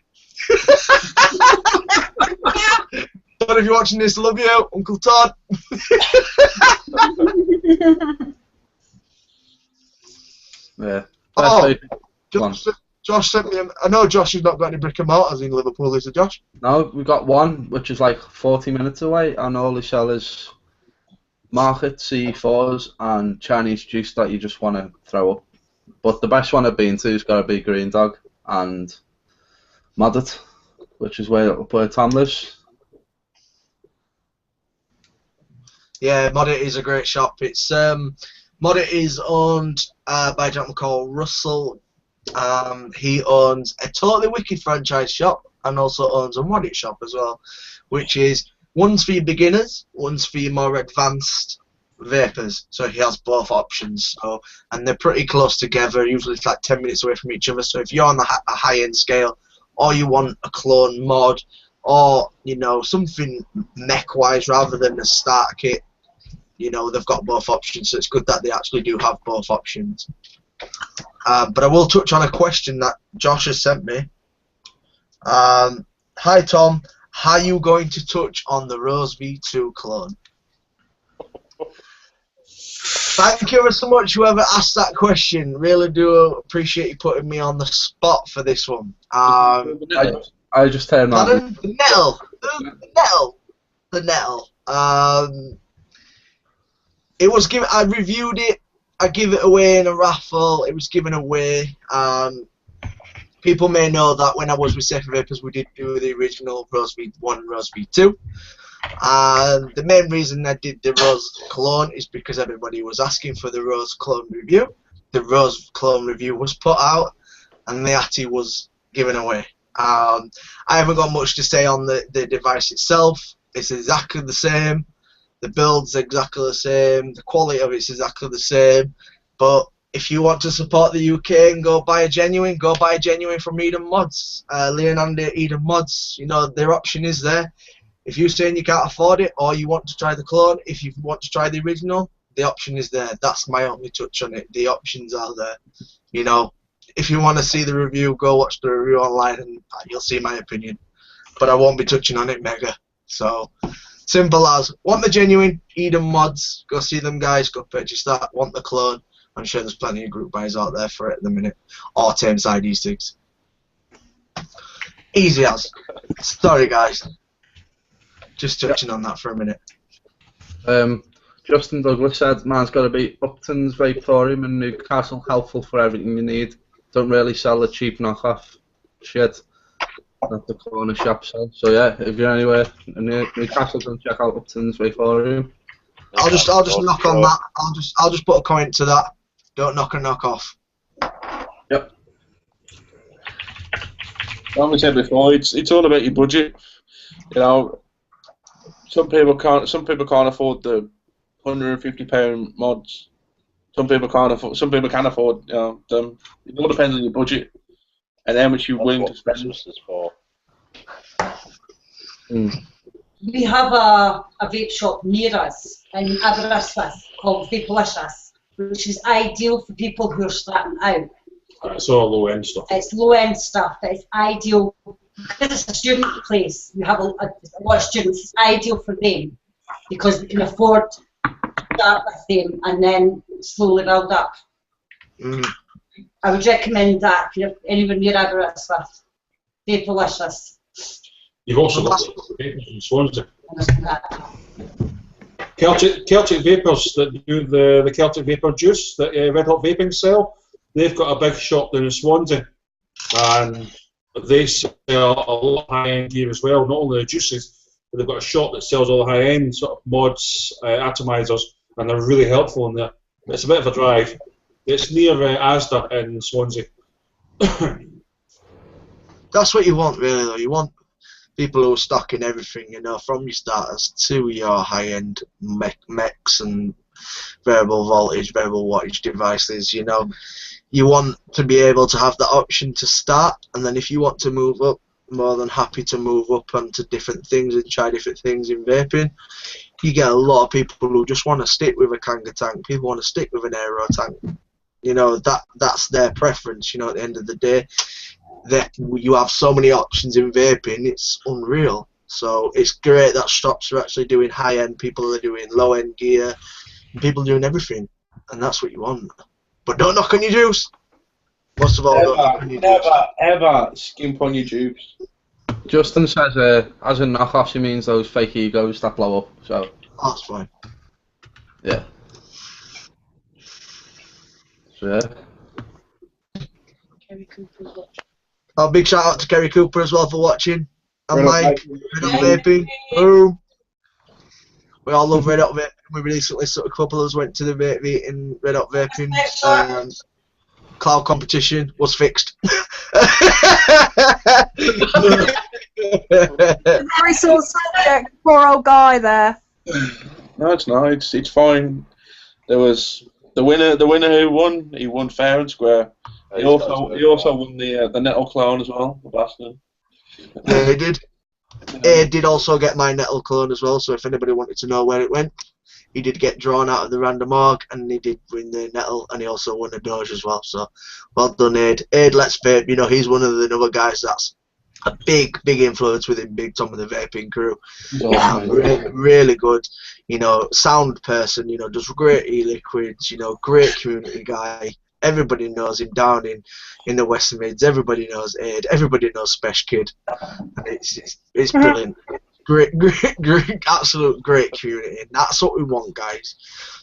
Todd, if you're watching this, love you, Uncle Todd. Yeah. Oh, Best Josh sent me. I know Josh has not got any brick and mortars in Liverpool, is it, Josh? No, we've got one which is like 40 minutes away, and all they sell is market C4s and Chinese juice that you just want to throw up. But the best one I've been to has got to be Green Dog and Modded, which is where Tom lives. Yeah, Modded is a great shop. It's Modded is owned by a gentleman called Russell. He owns a Totally Wicked franchise shop and also owns a Modded shop as well, which is one's for your beginners, one's for your more advanced vapors. So he has both options. So, and they're pretty close together. Usually it's like 10 minutes away from each other. So if you're on a high-end scale, or you want a clone mod, or you know something mech-wise rather than a starter kit, you know they've got both options. So it's good that they actually do have both options. But I will touch on a question that Josh has sent me. Hi Tom, how are you going to touch on the Rose V2 clone? Thank you so much whoever asked that question. Really do appreciate you putting me on the spot for this one. I just turned on. The nettle. It was given. I reviewed it. I give it away in a raffle. It was given away. People may know that when I was with Safer Vapors, we did do the original Rose V1 and Rose V2. And the main reason I did the Rose clone is because everybody was asking for the Rose clone review. The Rose clone review was put out, and the Atty was given away. I haven't got much to say on the device itself. It's exactly the same. The build's exactly the same. The quality of it's exactly the same. But if you want to support the UK and go buy a genuine from Eden Mods. Leonanda Eden Mods, you know, their option is there. If you're saying you can't afford it or you want to try the clone, if you want to try the original, the option is there. That's my only touch on it. The options are there. You know, if you want to see the review, go watch the review online and you'll see my opinion. But I won't be touching on it mega. So, simple as, want the genuine, Eden Mods, go see them guys, go purchase that. Want the clone, I'm sure there's plenty of group buys out there for it at the minute. Or Tameside E6. Easy as. Sorry guys. Just touching on that for a minute. Justin Douglas said, man's got to be Upton's Vaporium in Newcastle, helpful for everything you need. Don't really sell the cheap knockoff shit that the corner shop sells. So yeah, if you're anywhere in Newcastle, then check out Upton's Vaporium. I'll just knock on that. I'll just put a comment to that. Don't knock a knock off. Yep. Like we said before, it's all about your budget. You know, some people can't afford the £150 mods. Some people can't afford. Some people can afford. You know, them. It all depends on your budget and how much you're willing to spend. We have a vape shop near us in Aberystwyth called Vapelicious, which is ideal for people who are starting out. It's all low end stuff. It's low end stuff. It's ideal because it's a student place. We have a lot of students. It's ideal for them because they can afford to start with them and then slowly build up. I would recommend that if you're anywhere near Aberystwyth. Vapelicious. You've also got Vapers in Swansea. Celtic Vapors that do the Celtic Vapor juice that Red Hot Vaping sell. They've got a big shop down in Swansea, and they sell a lot of high-end gear as well. Not only the juices, but they've got a shop that sells all the high-end sort of mods, atomizers, and they're really helpful in there. It's a bit of a drive. It's near Asda in Swansea. That's what you want, really, though. You want people who are stocking everything, you know, from your starters to your high-end mechs and variable voltage, variable wattage devices. You know, you want to be able to have the option to start, and then if you want to move up, more than happy to move up onto different things and try different things in vaping. You get a lot of people who just want to stick with a Kanga tank. People want to stick with an aero tank. You know, that's their preference. You know, at the end of the day, that you have so many options in vaping, it's unreal. So it's great that shops are actually doing high end. People are doing low end gear. People are doing everything, and that's what you want. But don't knock on your juice. Most of all, don't knock on your juice. Ever skimp on your juice. Justin says, as in knockoffs, he means those fake egos that blow up. So That's fine. yeah. So yeah. Oh, big shout out to Kerry Cooper as well for watching. And Red Hot Mike, Red Hot Vaping. Boom. We all love Red Hot Vaping. We recently, a couple of us went to the vape meeting, Red Hot Vaping. Cloud competition was fixed. Very sore subject, poor old guy there. No, it's not. It's fine. There was the winner who won. He won fair and square. He also won the Nettle clone as well, the bastard. Yeah, he did. He did also get my Nettle clone as well. So if anybody wanted to know where it went, he did get drawn out of the random org, and he did win the Nettle, and he also won a Doge as well. So well done, Aid. Aid, let's vape. You know, he's one of the other guys that's a big influence within Big Tom of the Vaping Crew. Really good, you know, sound person, you know, does great e-liquids, you know, great community guy. Everybody knows him down in the Western Mids. Everybody knows Aid. Everybody knows Spesh Kid. And it's brilliant. Great, absolute great community. And that's what we want, guys.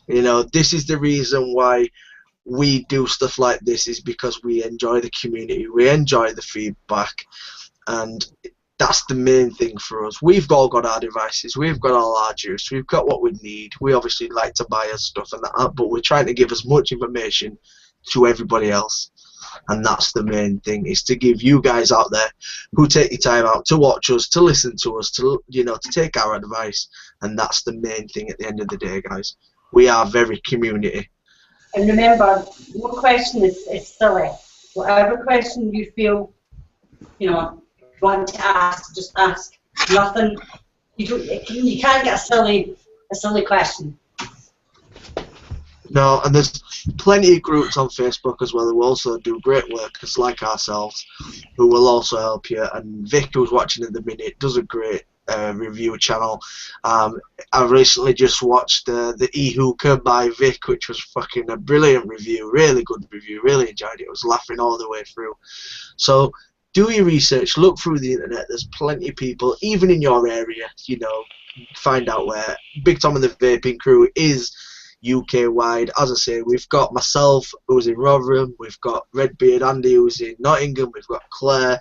You know, this is the reason why we do stuff like this, is because we enjoy the community. We enjoy the feedback. And that's the main thing for us. We've all got our devices, we've got all our juice, we've got what we need. We obviously like to buy our stuff and that, but we're trying to give as much information to everybody else. And that's the main thing, is to give you guys out there who take your time out to watch us, to listen to us, to, you know, to take our advice. And that's the main thing at the end of the day, guys. We are very community. And remember, no question is silly. Whatever question you feel, you know, want to ask, just ask. Nothing. You can't get a silly question. No, and there's plenty of groups on Facebook as well who also do great work, just like ourselves, who will also help you. And Vic, who's watching at the minute, does a great review channel. I recently just watched the E-Hookah by Vic, which was fucking a brilliant review, really good review, really enjoyed it. I was laughing all the way through. So do your research, look through the internet. There's plenty of people, even in your area, you know, find out where. Big Tom and the Vaping Crew is UK wide. As I say, we've got myself, who's in Rotherham, we've got Redbeard Andy, who's in Nottingham, we've got Claire,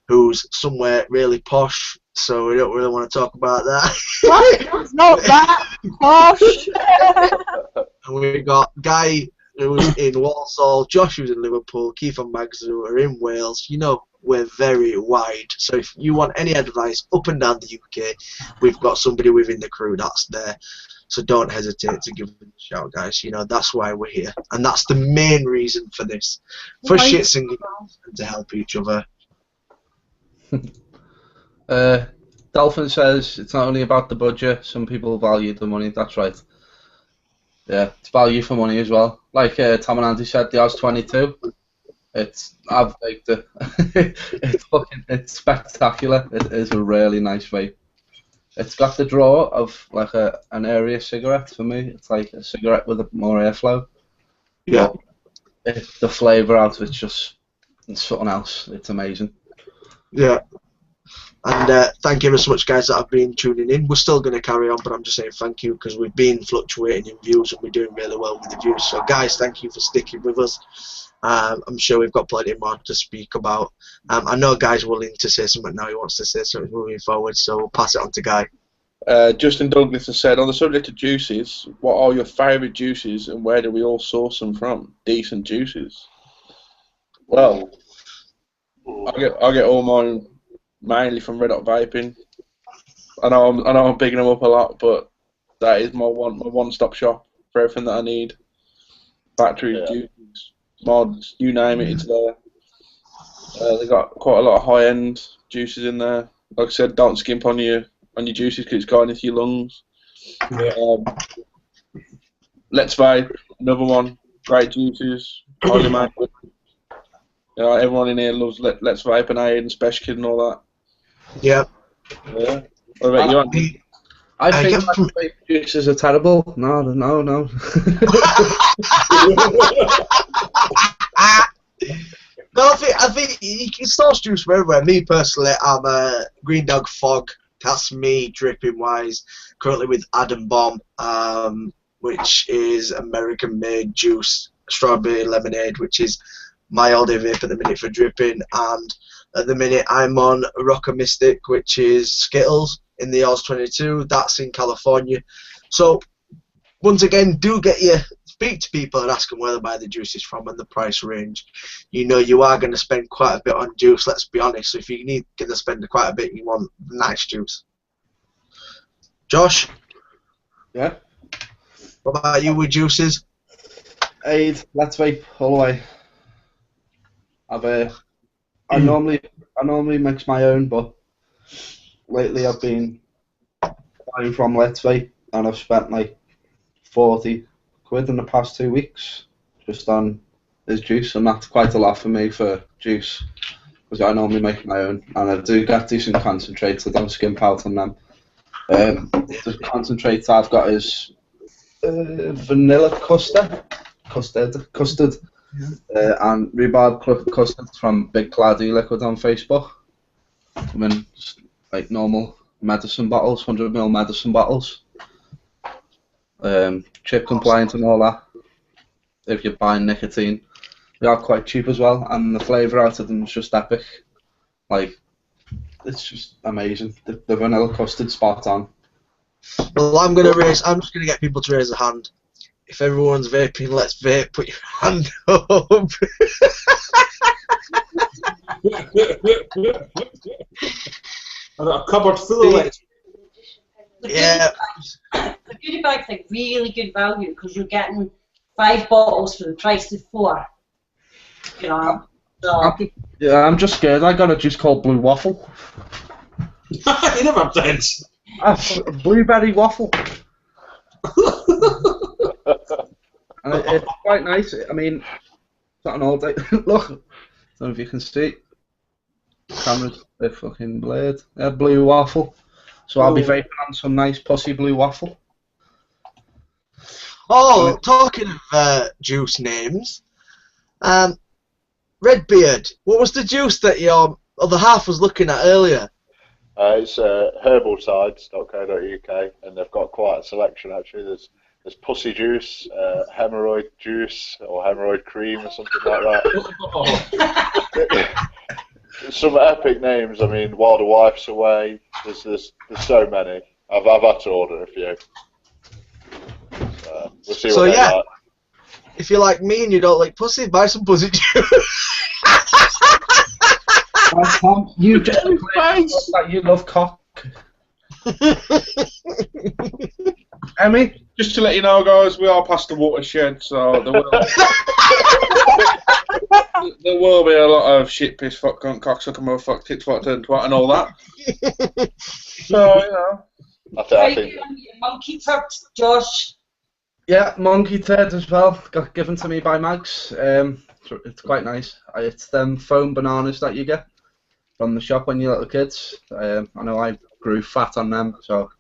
who's somewhere really posh, so we don't really want to talk about that. What? It's not that posh. And we've got Guy, who's in Walsall, Josh, who's in Liverpool, Keith and Mags, who are in Wales. You know, we're very wide. So if you want any advice up and down the UK, we've got somebody within the crew that's there. So don't hesitate to give them a shout, guys. You know, that's why we're here. And that's the main reason for this. For shits and giggles, and to help each other. Dolphin says it's not only about the budget, some people value the money. That's right. Yeah, it's value for money as well. Like Tom and Andy said, the Oz 22. I've baked it. It's spectacular. It is a really nice vape. It's got the draw of like an area cigarette for me. It's like a cigarette with more airflow. Yeah. The flavour out of it's something else. It's amazing. Yeah. And thank you so much, guys, that have been tuning in. We're still going to carry on, but I'm just saying thank you because we've been fluctuating in views and we're doing really well with the views. So, guys, thank you for sticking with us. I'm sure we've got plenty more to speak about. I know Guy's willing to say something now. He wants to say something moving forward, so we'll pass it on to Guy. Justin Douglas has said, on the subject of juices, what are your favourite juices and where do we all source them from? Decent juices. Well, I get all mine mainly from Red Hot Vaping. I know I'm bigging them up a lot, but that is my one-stop shop for everything that I need. Batteries, juices, mods, you name it, it's there. They got quite a lot of high-end juices in there. Like I said, don't skimp on your juices because it's going into your lungs. Yeah. Let's Vape, another one. Great juices. Highly made. You know, everyone in here loves Let's Vape and Aid and Special Kid and all that. Yeah. Yeah. What about you, Andy? I think vape juices are terrible. No. No, I think you can source juice from everywhere. Me personally, I'm a Green Dog Fog. That's me, dripping wise. Currently with Adam Bomb, which is American-made juice, strawberry lemonade, which is my all-day vape at the minute for dripping. And at the minute, I'm on Rocker Mystic, which is Skittles in the Oz 22. That's in California. So once again, do speak to people and ask them where they buy the juices from and the price range. You know, you are going to spend quite a bit on juice, let's be honest. So if you need to spend quite a bit, you want nice juice. Josh? Yeah? What about you with juices? Aid, Let's Vape, all the way. I normally mix my own, but lately I've been buying from Let's Vape, and I've spent like 40 quid in the past 2 weeks just on his juice, and that's quite a lot for me for juice because I normally make my own, and I do get decent concentrates. I don't skimp out on them. The concentrates I've got is vanilla custard, and rhubarb custard from Big Cloudy Liquid on Facebook. I mean, just like normal medicine bottles, 100ml medicine bottles. Chip compliant and all that. If you're buying nicotine, they are quite cheap as well, and the flavour out of them is just epic. Like, it's just amazing. The vanilla custard spot on. Well, I'm just gonna get people to raise a hand. If everyone's vaping, let's vape. Put your hand up. I've got a cupboard full of it. Yeah. The goodie bag's like really good value because you're getting 5 bottles for the price of 4. You know. So. Yeah, I'm just scared. I got a juice called Blue Waffle. You never did. Blueberry waffle. And it's quite nice. I mean, it's not an all day. Look, I don't know if you can see. Cameras, they're fucking blurred. Blue waffle. So I'll be vaping on some nice pussy blue waffle. Oh, talking of juice names, Redbeard, what was the juice that your other half was looking at earlier? It's herbalsides.co.uk, and they've got quite a selection actually. There's pussy juice, hemorrhoid juice, or hemorrhoid cream, or something like that. Some epic names. I mean, While the Wife's Away. There's so many. I've had to order a few. We'll see what they like. If you're like me and you don't like pussy, buy some pussy juice. Tom, you just that you love cock. Emmy? Just to let you know, guys, we are past the watershed, so there will be a lot of shit, piss, fuck, cunt, cocksucker, motherfucker, tit, fuck, turn, twat, and all that. So, you know. I think Monkey turd, Josh. Yeah, monkey turd as well. Got given to me by Mags. It's quite nice. It's them foam bananas that you get from the shop when you're little kids. I know I grew fat on them, so.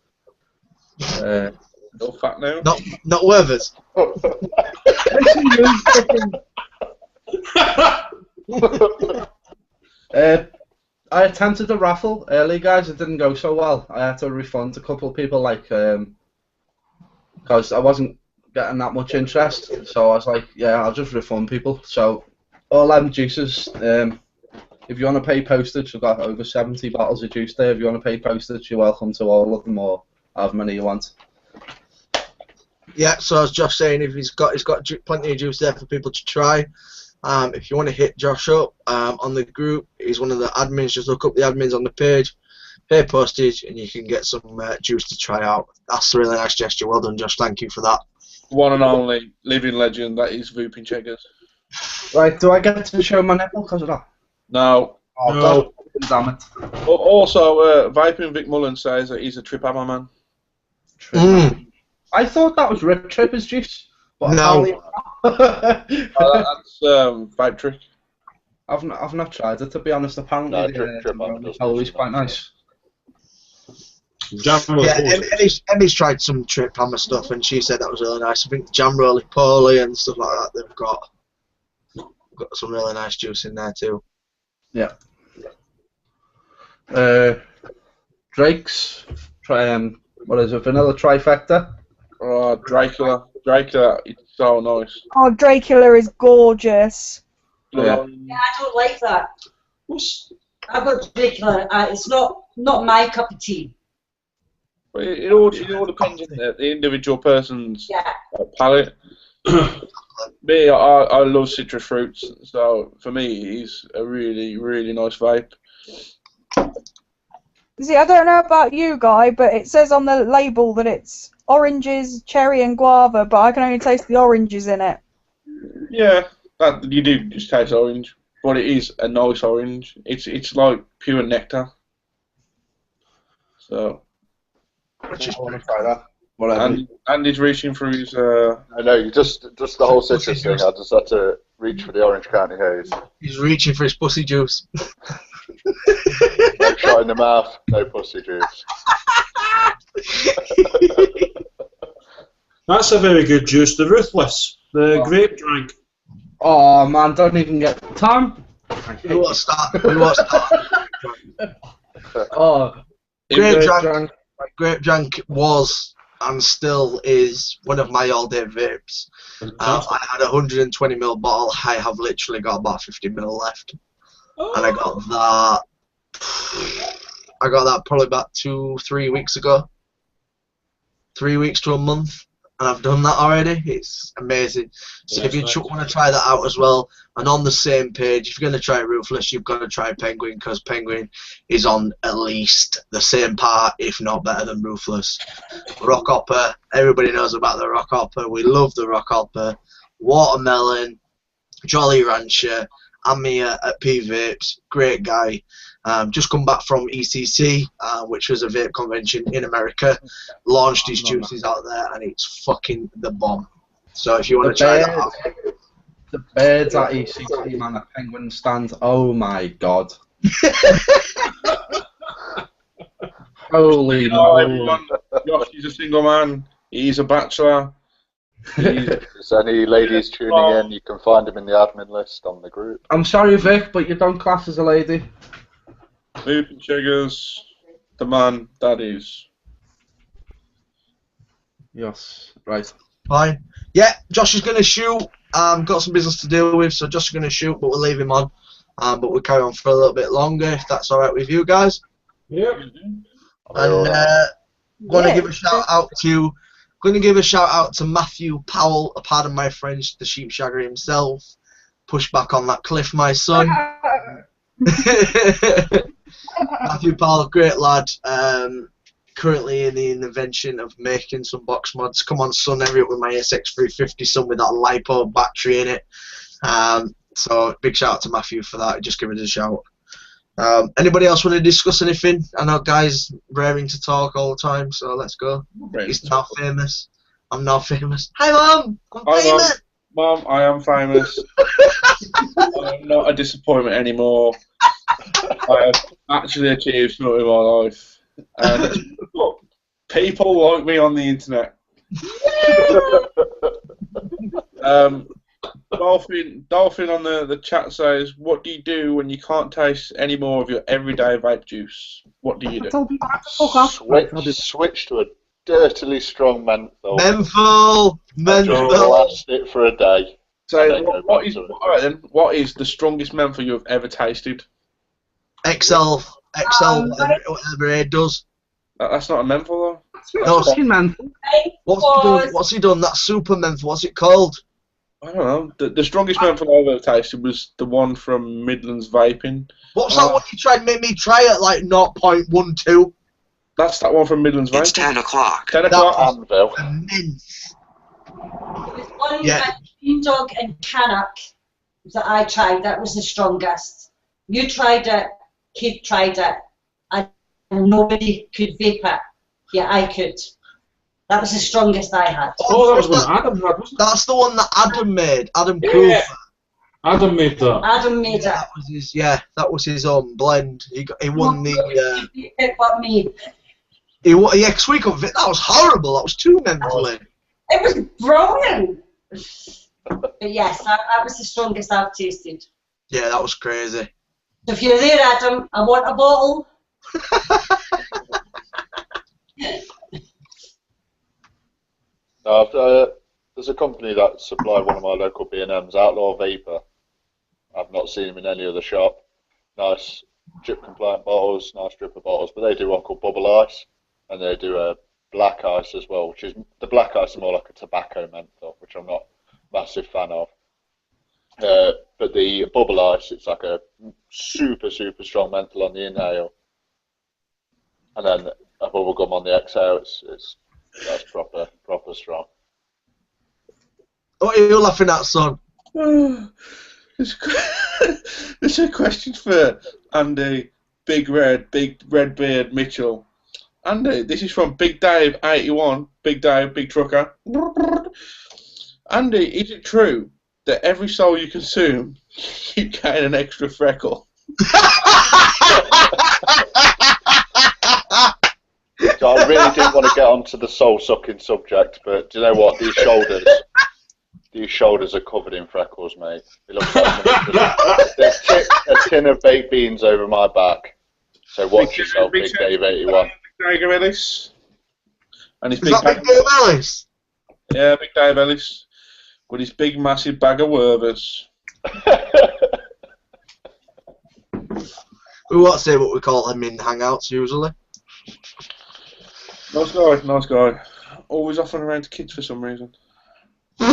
No fat now. Not Werther's. I attempted a raffle early, guys. It didn't go so well. I had to refund a couple of people, like, because I wasn't getting that much interest. So I was like, yeah, I'll just refund people. So all them juices. If you want to pay postage, we've got over 70 bottles of juice there. If you want to pay postage, you're welcome to all of them, or however many you want. Yeah, so as Josh saying, if he's got plenty of juice there for people to try. If you want to hit Josh up on the group, he's one of the admins. Just look up the admins on the page, pay postage, and you can get some juice to try out. That's a really nice gesture. Well done, Josh. Thank you for that. one and only living legend that is Vaping Checkers. Right, do I get to show my nipple because of that? No. Oh, No. damn it. Also, Vaping Vic Mullen says that he's a trip hammer man. I thought that was Rip Tripper's juice. But No. That's Vape Trick. I've not tried it, to be honest. Apparently, No, the Trip Hammer does always taste quite nice. nice. Yeah, Emmy's tried some Trip Hammer stuff and she said that was really nice. I think Jam Roly Poly and stuff like that, they've got some really nice juice in there too. Yeah. Drake's, what is it, Vanilla Trifecta? Oh, Dracula. Dracula, it's so nice. Oh, Dracula is gorgeous. Yeah. Yeah, I don't like that. I've got Dracula. It's not my cup of tea. But it all depends on the individual person's palate. Me, I love citrus fruits, so for me, it's a really, really nice vape. See, I don't know about you, Guy, but it says on the label that it's oranges, cherry, and guava, but I can only taste the oranges in it. Yeah, you do just taste orange, but it is a nice orange. It's like pure nectar. So. I want to try that. Whatever. And he's reaching for his. I know, just the whole citrus thing. I just had to reach for the Orange County Haze. He's reaching for his pussy juice. No shot in the mouth, no pussy juice. That's a very good juice. The Ruthless, the grape drink. Oh man, don't even get Tom. We won't start. We won't start. Oh, Grape Drank was and still is one of my all-day vapes. I had a 120ml bottle. I have literally got about 50ml left, and I got that. I got that probably about 2-3 weeks ago. 3 weeks to a month, and I've done that already. It's amazing. So if you want to try that out as well, and on the same page, if you're going to try Ruthless, you've got to try Penguin, because Penguin is on at least the same part, if not better than Ruthless. Rock Hopper, everybody knows about the Rock Hopper. We love the Rock Hopper. Watermelon, Jolly Rancher, Amir at P Vapes, great guy. Just come back from ECC, which was a vape convention in America. Launched his juices out there, and it's fucking the bomb. So if you want to try that out. The birds at ECC, man, at Penguin stand. Oh my god. Holy moly. Josh, he's a single man. He's a bachelor. If there's any ladies tuning in, you can find him in the admin list on the group. I'm sorry, Vic, but you don't class as a lady. Vaping Checkers, the man that is. Yes, right. Fine. Yeah, Josh is going to shoot. Got some business to deal with, so Josh is going to shoot, but we'll leave him on. But we'll carry on for a little bit longer, if that's all right with you guys. Yeah. And going to give a shout out to. Going to give a shout out to Matthew Powell, a pardon my French, the sheep shagger himself. Push back on that cliff, my son. Matthew Powell, great lad. Currently in the invention of making some box mods. Come on, son, every up with my SX350, son, with that LiPo battery in it. So big shout out to Matthew for that. Just give it a shout. Anybody else want to discuss anything? I know guys raring to talk all the time, so let's go. He's now famous. I'm now famous. Hi, Mum! I'm famous! Mum, I am famous. I'm not a disappointment anymore. I have actually achieved something in my life. And look, people like me on the internet. Dolphin on the chat says, what do you do when you can't taste any more of your everyday vape juice? What do you do? Switch to a dirtily strong menthol. Menthol! Last it for a day. So, what is the strongest menthol you've ever tasted? XL, whatever it does. That's not a menthol, though. No, fucking menthol. What's he done? That super menthol, what's it called? I don't know. The strongest menthol I've ever tasted was the one from Midlands Vaping. What's that one you tried to make me try at like 0.12? That's that one from Midlands Vaping. It's 10 o'clock. 10 o'clock. Anvil. Immense. one Yeah. Green Dog and Canuck that I tried, that was the strongest. You tried it, Keith tried it, and nobody could vape it. Yeah, I could. That was the strongest I had. Oh, that was one Adam had, wasn't it? That's the one that Adam made. Adam Crew. Yeah. Adam made that. Adam made it. That was his. Yeah, that was his own blend. He won the. It got me. Yeah, 'cause we got that was horrible. That was too mentally. It was brilliant. But yes, that was the strongest I've tasted. Yeah, that was crazy. So if you're there, Adam, I want a bottle. There's a company that supply one of my local B&Ms, Outlaw Vaper. I've not seen them in any other shop. Nice drip compliant bottles, nice dripper bottles, but they do one called Bubble Ice, and they do a black ice as well, which is the black ice is more like a tobacco menthol, which I'm not a massive fan of. But the Bubble Ice, it's like a super strong menthol on the inhale, and then a bubble gum on the exhale. That's proper strong. What are you laughing at, son? There's a question for Andy, Big Red Beard Mitchell. Andy, this is from Big Dave 81, Big Dave, Big Trucker. Andy, is it true that every soul you consume, you gain an extra freckle? So I really didn't want to get onto the soul-sucking subject, but do you know what? These shoulders are covered in freckles, mate. It looks like there's a tin of baked beans over my back. So watch yourself, Big Dave 81. Big Dave Ellis. And his Is that Big Dave Ellis? Yeah, Big Dave Ellis. With his big, massive bag of wervers. We won't say what we call them in hangouts usually. Nice guy. Always offering around to kids for some reason. I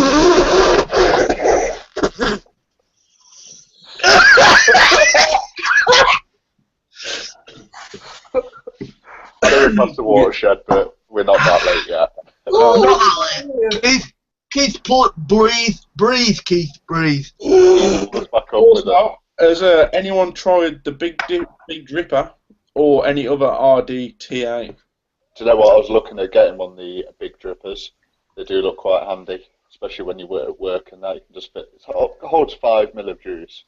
know we're past the watershed, but we're not that late yet. Keith, breathe, Keith, breathe. Let's back up with that. Has anyone tried the Big Dripper or any other RDTA? Do you know what? I was looking at getting one of the big drippers. They do look quite handy, especially when you work at work and that you can just fit. It holds 5 ml of juice.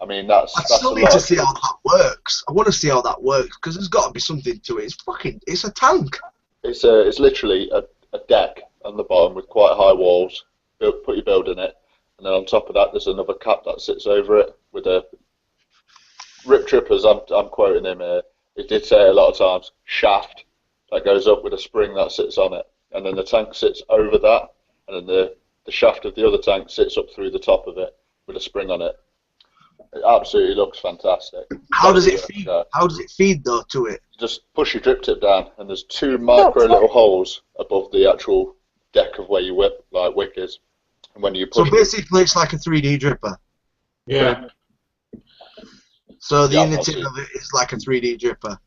I mean, that's still need to see how that works. I want to see how that works because there's got to be something to it. It's a tank. It's literally a deck on the bottom with quite high walls. Put your build in it, and then on top of that, there's another cap that sits over it with a Rip Trippers. I'm quoting him here. He did say a lot of times shaft that goes up with a spring that sits on it, and then the tank sits over that, and then the shaft of the other tank sits up through the top of it with a spring on it. It absolutely looks fantastic. How does it feed? How does it feed though to it? Just push your drip tip down, and there's 2 micro little holes above the actual deck of where your wick is. And when you push, so basically, it's like a 3D dripper. Yeah. So the inner tip of it is like a 3D dripper.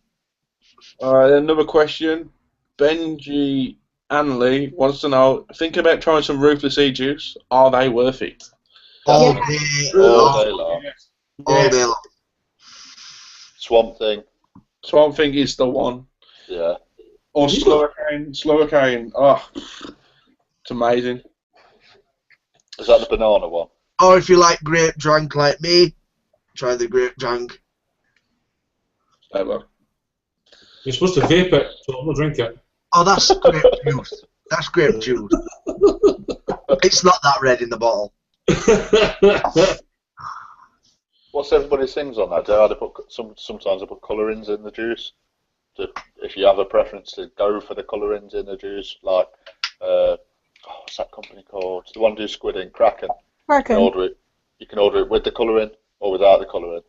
Another question. Benji Anley wants to know, think about trying some Ruthless E-Juice. Are they worth it? All day long. All day long. Swamp Thing. Swamp Thing is the one. Yeah. Or Slower Cane. Oh, it's amazing. Is that the banana one? Or if you like grape drunk like me, try the grape drunk. Ever. You're supposed to vape it, so I'm not drink it. Oh, that's grape juice. That's grape juice. It's not that red in the bottle. What's everybody's things on that? Do they put sometimes they put colourings in the juice? If you have a preference to go for the colourings in the juice, like what's that company called? It's the one who do squid in Kraken. Kraken. You can order it with the colouring or without the colouring.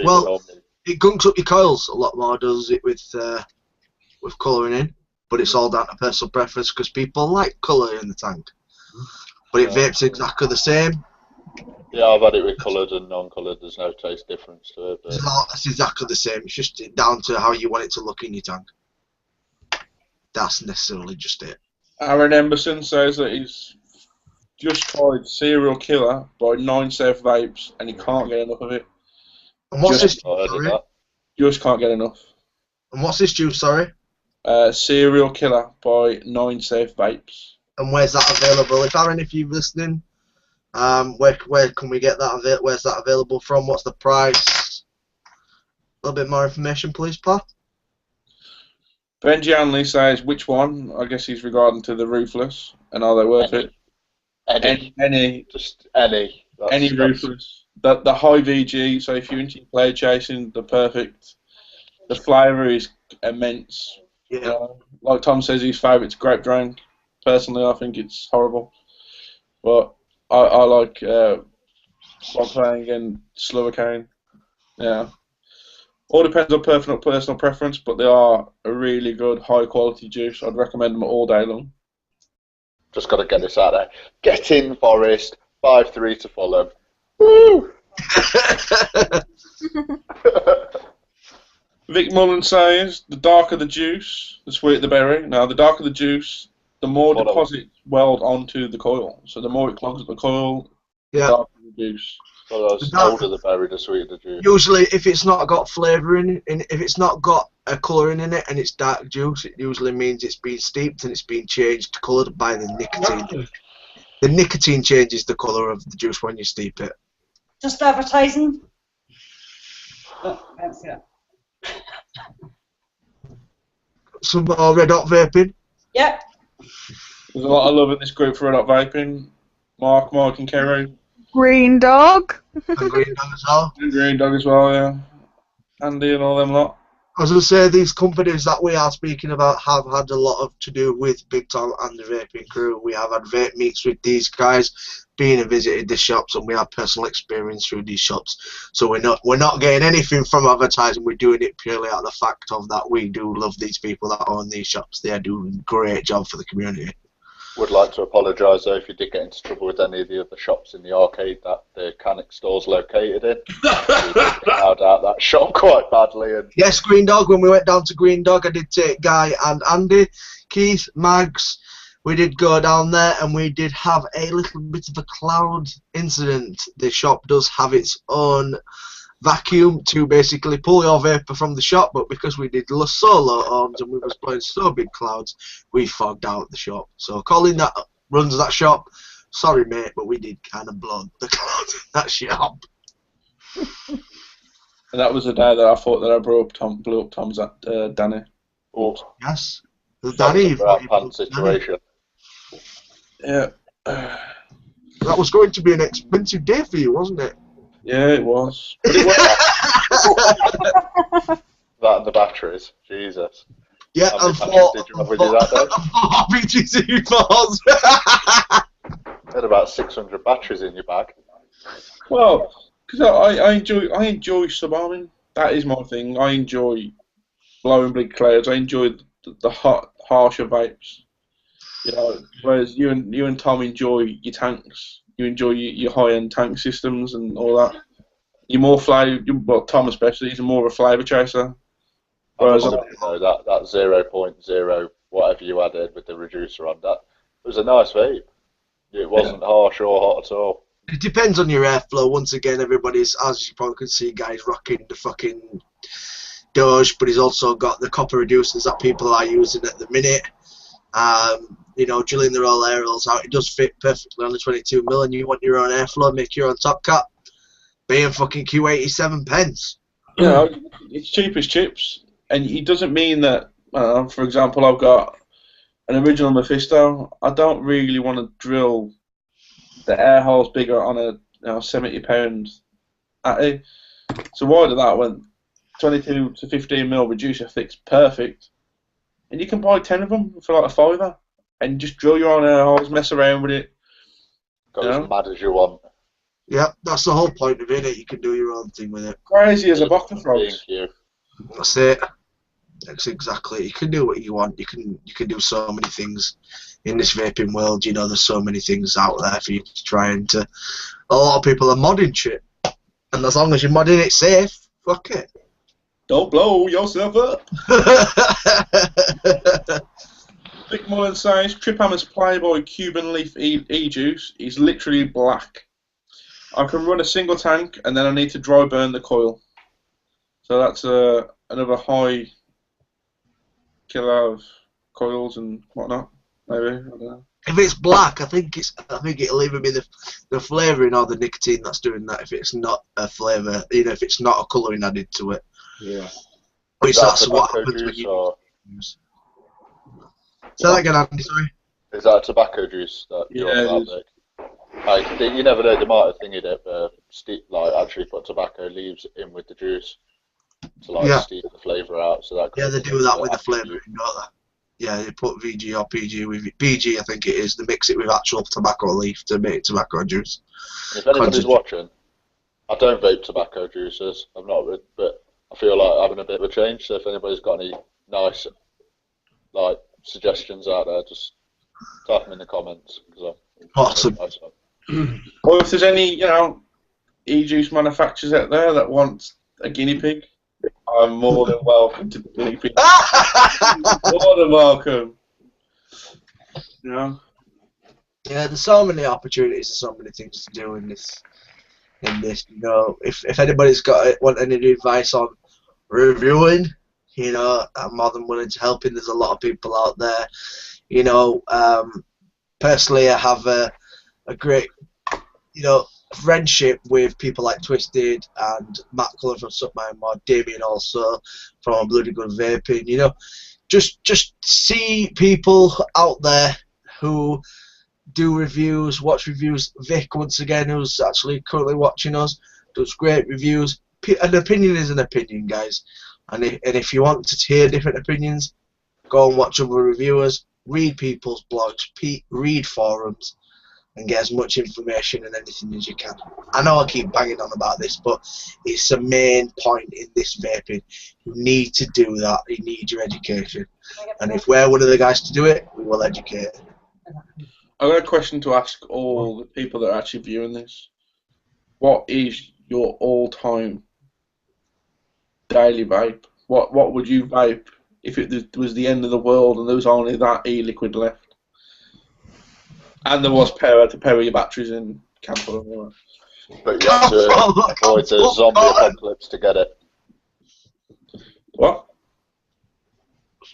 Well, it gunks up your coils a lot more, does it, with colouring in? But it's all down to personal preference because people like colour in the tank. But it vapes exactly the same. Yeah, I've had it with coloured and non-coloured. There's no taste difference to it. But It's exactly the same. It's just down to how you want it to look in your tank. That's necessarily just it. Aaron Emberson says that he's just tried Serial Killer by Unsafe Vapes, and you can't get enough of it. And what's Just- this? I heard of Sorry? that. Just can't get enough. And what's this juice? Sorry. Serial Killer by Unsafe Vapes. And where's that available? If Aaron, if you're listening, where can we get that? Where's that available from? What's the price? A little bit more information, please, Pat. Benji Hanley says, which one? I guess he's regarding to the Ruthless, and are they worth it? Any Just any. That's Ruthless. The high VG, so if you're into play chasing, the perfect. The flavour is immense. Yeah. Like Tom says, his favourite's grape drink. Personally, I think it's horrible. But I like Playing and Slovakian. Yeah. All depends on personal preference, but they are a really good, high quality juice. I'd recommend them all day long. Just got to get this out there. Get in, Forest. 5-3 to Fulham. Woo! Vic Mullen says, the darker the juice, the sweeter the berry. Now, the darker the juice, the more deposits weld onto the coil. So the more it clogs up the coil, the darker the juice. Well, the older the berry, the sweeter the juice. Usually, if it's not got flavour in it, if it's not got a colouring in it and it's dark juice, it usually means it's been steeped and it's been changed, coloured by the nicotine. The nicotine changes the colour of the juice when you steep it. Just advertising. Oh, that's it. Some more Red Hot Vaping. Yep. There's a lot of love in this group for Red Hot Vaping. Mark and Kerry. Green Dog. And Green Dog as well. And Green Dog as well, yeah. Andy and all them lot. As I say, these companies that we are speaking about have had a lot to do with Big Tom and the Vaping Crew. We have had vape meets with these guys, been and visited the shops, and we have personal experience through these shops. So we're not getting anything from advertising. We're doing it purely out of the fact of that we do love these people that own these shops. They are doing a great job for the community. Would like to apologise though if you did get into trouble with any of the other shops in the arcade that the Canic store's located in. We did crowd out that shop quite badly. And yes, Green Dog. When we went down to Green Dog, I did take Guy and Andy, Keith, Mags. We did go down there and we did have a little bit of a cloud incident. The shop does have its own vacuum to basically pull your vapor from the shop, but because we did solo arms and we was blowing so big clouds, we fogged out the shop. So Colin that runs that shop, sorry mate, but we did kind of blow the clouds in that shop. And that was the day that I thought that I blew up Tom's Danny. oh, Yes. that Danny, was a brat pants situation. Yeah. that was going to be an expensive day for you, wasn't it? Yeah, it was. That and the batteries, Jesus. Yeah, How and many batteries did you have with you that day? BTC You had about 600 batteries in your bag. Well, because I enjoy subarming. That is my thing. I enjoy blowing big clouds. I enjoy the hot, harsher vapes. You know, whereas you and Tom enjoy your tanks. You enjoy your high-end tank systems and all that. You're more well, Tom especially, he's more of a flavour chaser. Whereas that 0.0 whatever you added with the reducer on that, it was a nice vape. It wasn't harsh or hot at all. It depends on your airflow. Once again, everybody's, as you probably can see, guys rocking the fucking Doge, but he's also got the copper reducers that people are using at the minute. You know, drilling their own aerials out. It does fit perfectly on the 22mm, and you want your own airflow, make your own top cap. Paying fucking Q87 pence. You know, it's cheap as chips, and it doesn't mean that. For example, I've got an original Mephisto. I don't really want to drill the air holes bigger on a 70-pound Atty. So why do that when 22 to 15mm reducer fits perfect, and you can buy 10 of them for like a £5, and just drill your own air holes, mess around with it. Go as mad as you want. Yeah, that's the whole point of it. You can do your own thing with it. Crazy as a box of frogs. That's it. That's exactly. You can do what you want. You can do so many things in this vaping world. You know, there's so many things out there for you to try and to. A lot of people are modding shit, and as long as you're modding it safe, fuck it. Don't blow yourself up. Vic Mullen comment says, Trip Hammer's Playboy Cuban Leaf E-Juice is literally black. I can run a single tank and then I need to dry burn the coil. So that's another high kilo of coils and whatnot, maybe. I don't know. If it's black, I think it'll either be the flavouring or the nicotine that's doing that. If it's not a flavour, if it's not a colouring added to it. Yeah. Which that's what happens when you use. Say that again, Andy. Sorry. Is that a tobacco juice that you're on about? You never know, they might have thingied it, like actually put tobacco leaves in with the juice to steep the flavour out. So that they do that with the flavouring, don't they? Yeah, they put VG or PG with it. PG, I think it is. They mix it with actual tobacco leaf to make tobacco juice. And if anybody's watching, I don't vape tobacco juices. I'm not, but I feel like having a bit of a change. So if anybody's got any nice suggestions out there, just type them in the comments. Awesome. Or if there's any, e-juice manufacturers out there that want a guinea pig, I'm more than welcome to guinea pig. More than welcome. Yeah, there's so many opportunities, there's so many things to do in this. If anybody's want any advice on reviewing, I'm more than willing to help. There's a lot of people out there. Personally, I have a great, friendship with people like Twisted and Matt Cullen from Suck My Mod, Damien also from Bloody Good Vaping. Just see people out there who do reviews, watch reviews. Vic, once again, who's actually currently watching us, does great reviews. An opinion is an opinion, guys. And if you want to hear different opinions, go and watch other reviewers, read people's blogs, read forums, and get as much information and anything as you can. I know I keep banging on about this, but it's the main point in this vaping. You need to do that. You need your education. And if we're one of the guys to do it, we will educate. I've got a question to ask all the people that are actually viewing this. What is your all-time daily vape? What would you vape if it was the end of the world and there was only that e-liquid left? And there was power to power your batteries in camper and all that. But you have to avoid the zombie apocalypse to get it. What?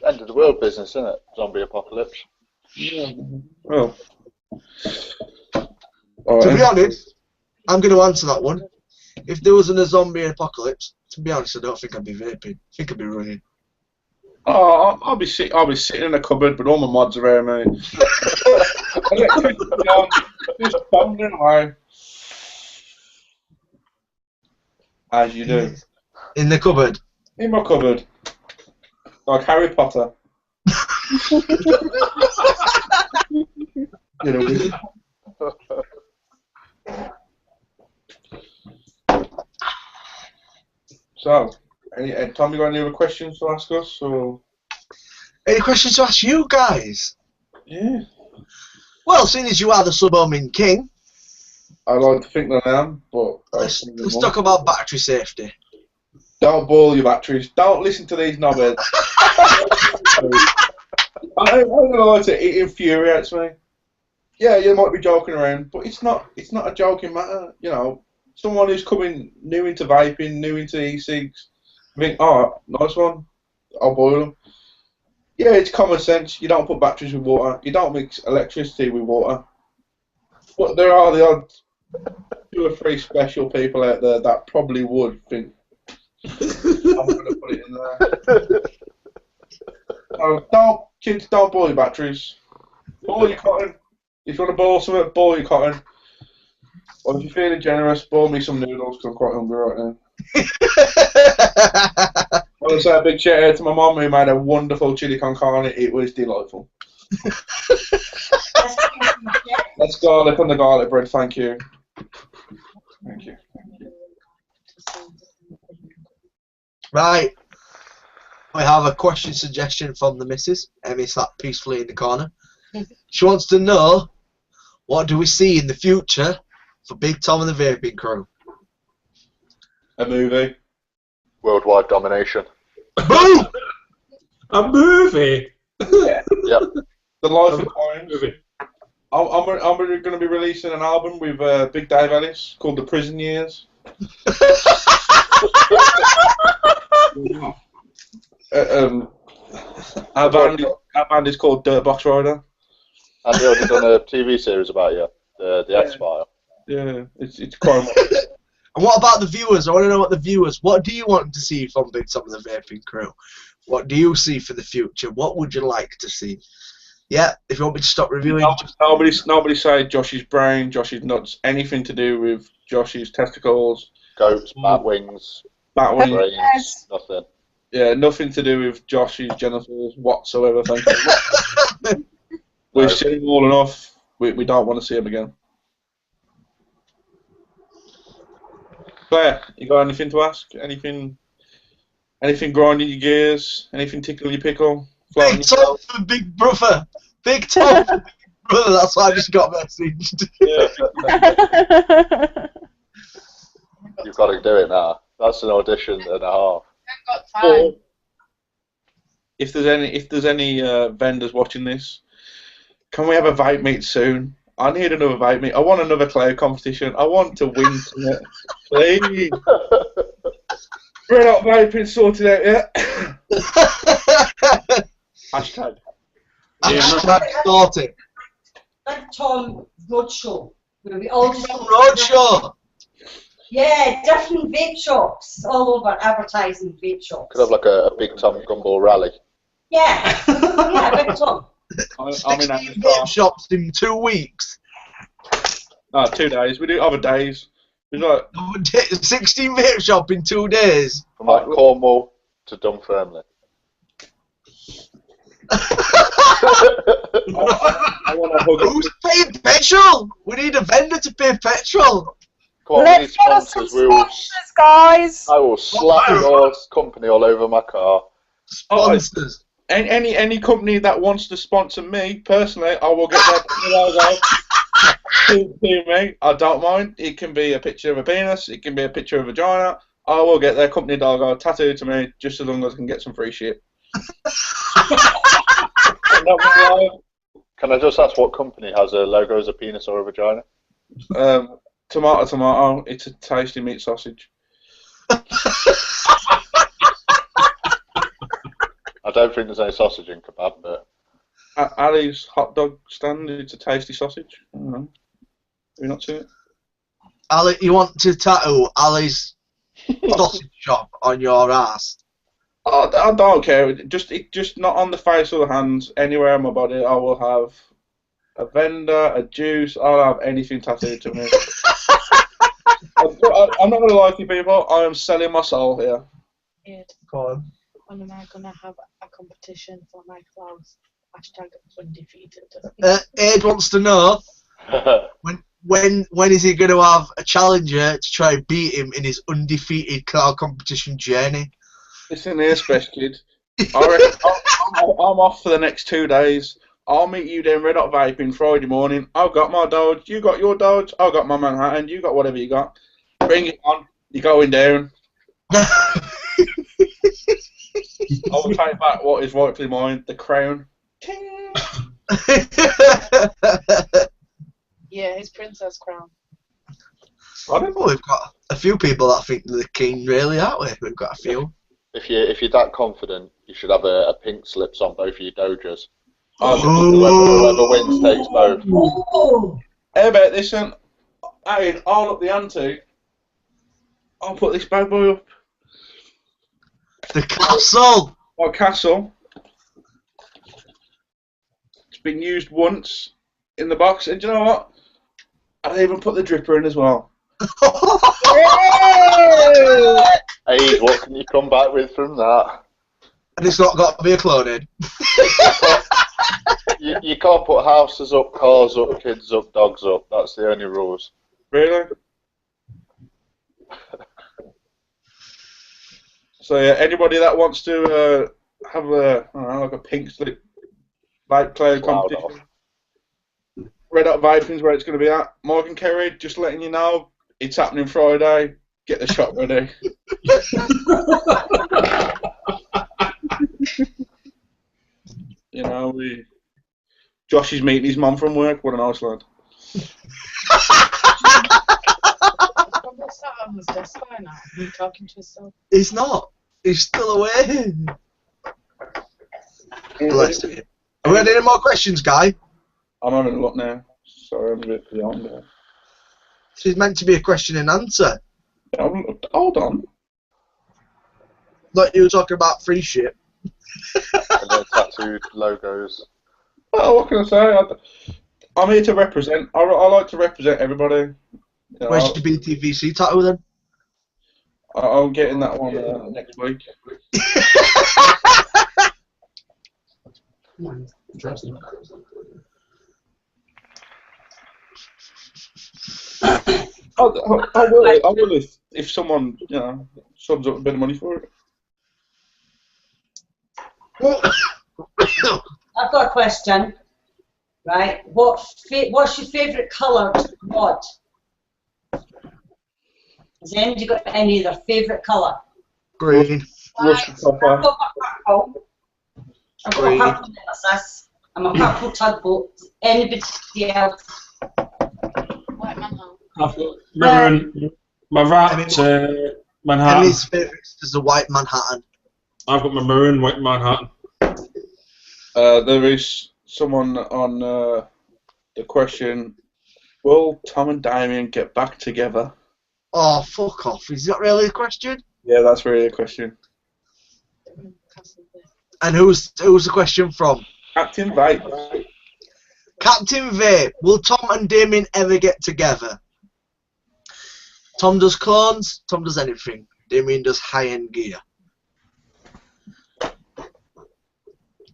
End of the world business, isn't it? Zombie apocalypse. Yeah. Well. To be honest, I'm going to answer that one. If there wasn't a zombie apocalypse, to be honest, I don't think I'd be vaping. I think I'd be running. Oh, I'll be sitting in a cupboard, but all my mods are around me. Just pondering away. As you do. In the cupboard? In my cupboard. Like Harry Potter. So, Tom, you got any other questions to ask us? Or? Any questions to ask you guys? Yeah. Well, seeing as you are the sub-homing king, I like to think that I am, but let's talk about battery safety. Don't boil your batteries. Don't listen to these knobheads. I'm gonna lie to you, it infuriates me. Yeah, you might be joking around, but it's not a joking matter. Someone who's coming new into vaping, new into e-cigs, think, oh, nice one, I'll boil them. Yeah, it's common sense. You don't put batteries with water. You don't mix electricity with water. But there are the odd 2 or 3 special people out there that probably would think, I'm going to put it in there. Kids, don't boil your batteries. Boil your cotton. If you want to boil something, boil your cotton. Or if you're feeling generous, boil me some noodles because I'm quite hungry right now. I want to say a big shout out to my mum who made a wonderful chili con carne. It was delightful. Let's garlic on the garlic bread, thank you. Thank you. Right. We have a question suggestion from the missus. Emmy sat peacefully in the corner. She wants to know, what do we see in the future for Big Tom and the Vaping Crew? A movie. Worldwide domination. Boom! A movie? Yeah. Yep. The Life of Coins. I'm going to be releasing an album with Big Dave Ellis called The Prison Years. Our band is called Dirtbox Rider. And you already done a TV series about you, the X-File. Yeah, it's quite. And what about the viewers? I want to know what the viewers. What do you want to see from Big Tom and the Vaping Crew? What do you see for the future? What would you like to see? Yeah, if you want me to stop reviewing. Nobody say Josh's brain, Josh's nuts, anything to do with Josh's testicles. Goats, bat wings, brains, nothing. Yeah, nothing to do with Josh's genitals whatsoever. Thank you. We've seen him all enough. We don't want to see him again. Claire, you got anything to ask? Anything grinding your gears? Anything tickle your pickle? Big Tom for Big Brother. Big Tom for Big Brother. That's why I just got messaged. You've got to do it now. That's an audition and a half. I've got time. If there's any vendors watching this, can we have a vape meet soon? I need another vape meet. I want another cloud competition. I want to win tonight. Please. We're not vaping sorted out yet. Hashtag. Hashtag sorted. Big Tom Roadshow. Where we all just Roadshow. Yeah, different vape shops all over advertising vape shops. Could have like a Big Tom Gumball rally. Yeah, yeah, Big Tom. I'm in 16 Amazon. vape shops in 2 weeks. No, 2 days. We do other days. We got 16 vape shop in 2 days. From like Cornwall to Dunfermline. I want to hug Who's paying petrol? We need a vendor to pay petrol. Come on, we Let's need get us some sponsors. We will, sponsors, guys. I will slap your company all over my car. Sponsors. Any company that wants to sponsor me personally, I will get their logo to me. I don't mind. It can be a picture of a penis. It can be a picture of a vagina. I will get their company logo tattooed to me, just as long as I can get some free shit. Can I just ask what company has a logo as a penis or a vagina? Tomato, tomato. It's a tasty meat sausage. I don't think there's any sausage in kebab, but Ali's hot dog stand. It's a tasty sausage. I don't know. Have you not seen it? Ali, you want to tattoo Ali's sausage shop on your ass? Oh, I don't care. Just not on the face or the hands. Anywhere on my body, I will have a vendor, a juice. I'll have anything tattooed to me. I'm not going to lie to you people. I am selling my soul here. Ed, Go on. when am I gonna have a competition for my clothes? Hashtag undefeated. Ed wants to know when is he going to have a challenger to try and beat him in his undefeated car competition journey? Listen here, Special Kid. I'm off for the next 2 days. I'll meet you down Red Hot Vaping Friday morning. I've got my Dodge, you got your Dodge, I've got my Manhattan, you got whatever you got. Bring it on. You're going down. I will take back what is rightfully mine, the crown. Ting. Yeah, his princess crown. Well, we've got a few people that think they're the king, really, aren't we? We've got a few. if you're that confident, you should have a pink slips on both of your Dojers. Oh. Whoever wins takes both. Oh, How about this one? I'll up the ante. I'll put this bad boy up. The castle! My castle. It's been used once in the box, and do you know what? I'd even put the dripper in as well. Hey, what can you come back with from that? And it's not got to be a cloned. You can't put houses up, cars up, kids up, dogs up. That's the only rules. Really? So yeah, anybody that wants to have a, I don't know, like a pink slip vape cloud Loud competition, Red Hot Vaping's where it's going to be at. Mark and Kerry, just letting you know, it's happening Friday. Get the shot ready. You know, Josh is meeting his mum from work. What a nice lad. Probably sat on his desk by now, talking to himself. He's not. He's still away. Bless him. Have we had any more questions, Guy? I'm having a look now. Sorry, I'm a bit beyond there. This is meant to be a question and answer. Hold on. Like you were talking about free shit. And the tattooed logos. Well, what can I say? I'm here to represent. I like to represent everybody. You know, Where's your BTVC tattoo then? I'm getting that one next week. I will if someone, you know, sums up a bit of money for it. I've got a question. Right, what's your favourite coloured wad? Has anybody got any of their favourite colour? Green. Russian I've copper. got my purple. I've got Green. a purple nemesis and my purple tugboat. Anybody else? White Manhattan. I've got Maroon, my rat, Manhattan. Emmy's favourite is the white Manhattan. I've got my maroon white Manhattan. There is someone on the question, will Tom and Damien get back together? Oh, fuck off. Is that really a question? Yeah, that's really a question. And who's the question from? Captain Vape. Captain Vape. Will Tom and Damien ever get together? Tom does clones. Tom does anything. Damien does high-end gear.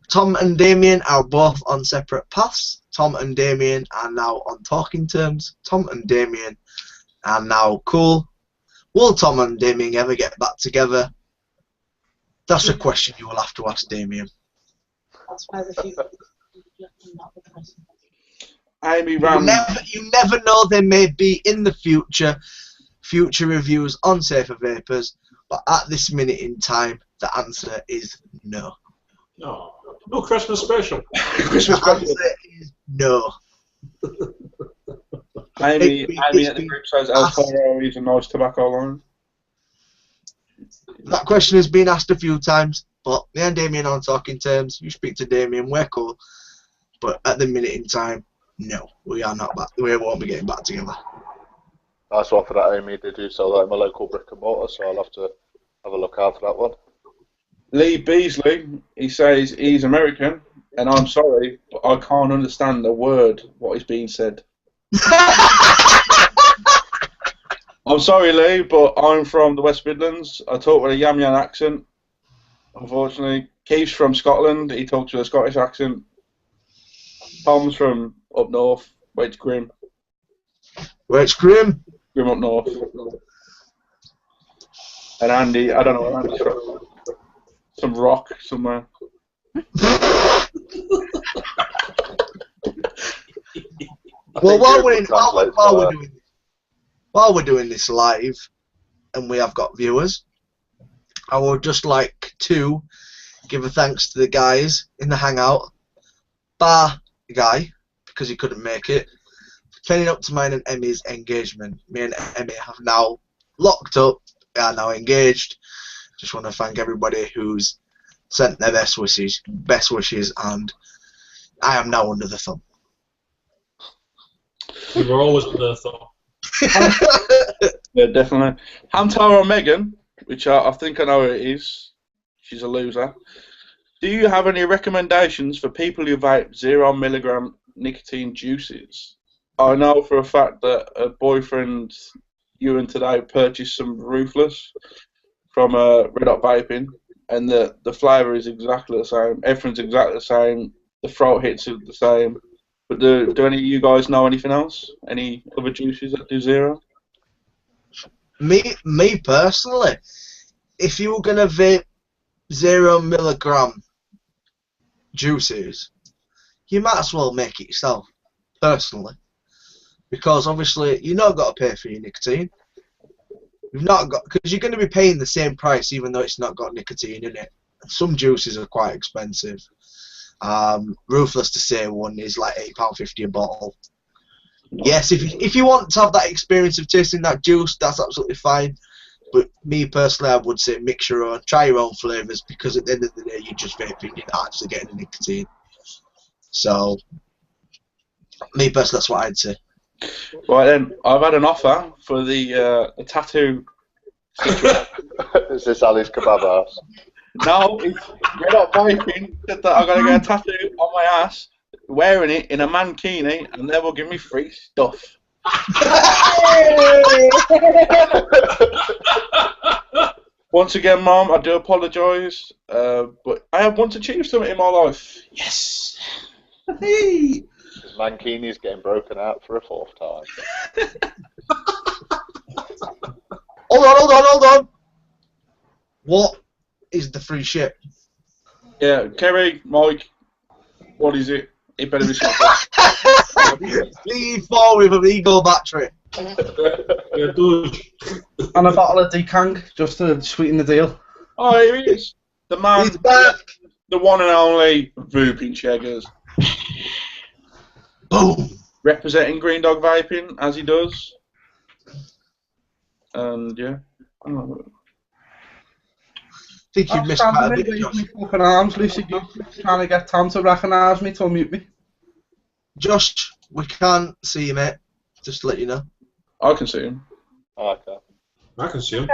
Tom and Damien are both on separate paths. Tom and Damien are now on talking terms. Tom and Damien are now cool. Will Tom and Damien ever get back together? That's a question you will have to ask Damien. That's why the people not the present. Amy ran. You never know, they may be in the future reviews on Safer Vapors, but at this minute in time, the answer is no. No, no Christmas special. Christmas The answer is no. Amy at the group says El Toro is a nice tobacco line. That question has been asked a few times, but me and Damien are on talking terms. You speak to Damien, we're cool. But at the minute in time, no, we are not back. We won't be getting back together. Nice one for that, Amy. They do sell that in my local brick-and-mortar, so I'll have to have a look out for that one. Lee Beasley, he says he's American, and I'm sorry, but I can't understand a word what is being said. I'm sorry, Lee, but I'm from the West Midlands. I talk with a Yam Yan accent, unfortunately. Keith's from Scotland. He talks with a Scottish accent. Tom's from up north. Where's Grim? Where's Grim? Grim up north. And Andy, I don't know where Andy's from. Some rock somewhere. Well, while we're doing this live, and we have got viewers, I would just like to give a thanks to the guys in the hangout, bar Guy, because he couldn't make it, for turning up to mine and Emmy's engagement. Me and Emmy have now locked up, we are now engaged. Just want to thank everybody who's sent their best wishes, and I am now under the thumb. We were always under the thumb. Yeah, definitely. Hamtaro or Megan, which I think I know who it is. She's a loser. Do you have any recommendations for people who vape 0mg nicotine juices? I know for a fact that a boyfriend, you and today, purchased some Ruthless from Red Hot Vaping, and the flavour is exactly the same. Everything's exactly the same. The throat hits are the same. But do any of you guys know anything else? Any other juices that do 0? Me personally, if you were gonna vape 0mg juices, you might as well make it yourself, personally, because obviously you've not got to pay for your nicotine. You've not got, because you're going to be paying the same price even though it's not got nicotine in it. Some juices are quite expensive, Ruthless to say one is like £8.50 a bottle. Yes, if you want to have that experience of tasting that juice, that's absolutely fine. But me personally, I would say mix your own, try your own flavours, because at the end of the day, you're just vaping, you're not actually getting the nicotine. So, me personally, that's what I'd say. Right then, I've had an offer for the tattoo situation. Is this Ali's Kebab House? No, it's Red Hot Vaping said that I've got to get a tattoo on my ass, wearing it in a mankini, and they will give me free stuff. Once again, Mom, I do apologise, but I have wanted to achieve something in my life. Yes! Hey! Mankini's getting broken out for a 4th time. Hold on. What is the free ship? Yeah, Kerry, Mike, what is it? It better be something. E4 with an Eagle battery. Yeah, dude. And a bottle of Decang, just to sweeten the deal. Oh, here he is. The man, He's back. the one and only Vaping Cheggers. Boom. Representing Green Dog Vaping, as he does. And, yeah. I think you missed quite a bit, Josh. Fucking arms, Lucy. Trying to get Tom to recognise me, to mute me. Josh, we can't see you, mate. Just to let you know. I can see him. Okay. I can see him.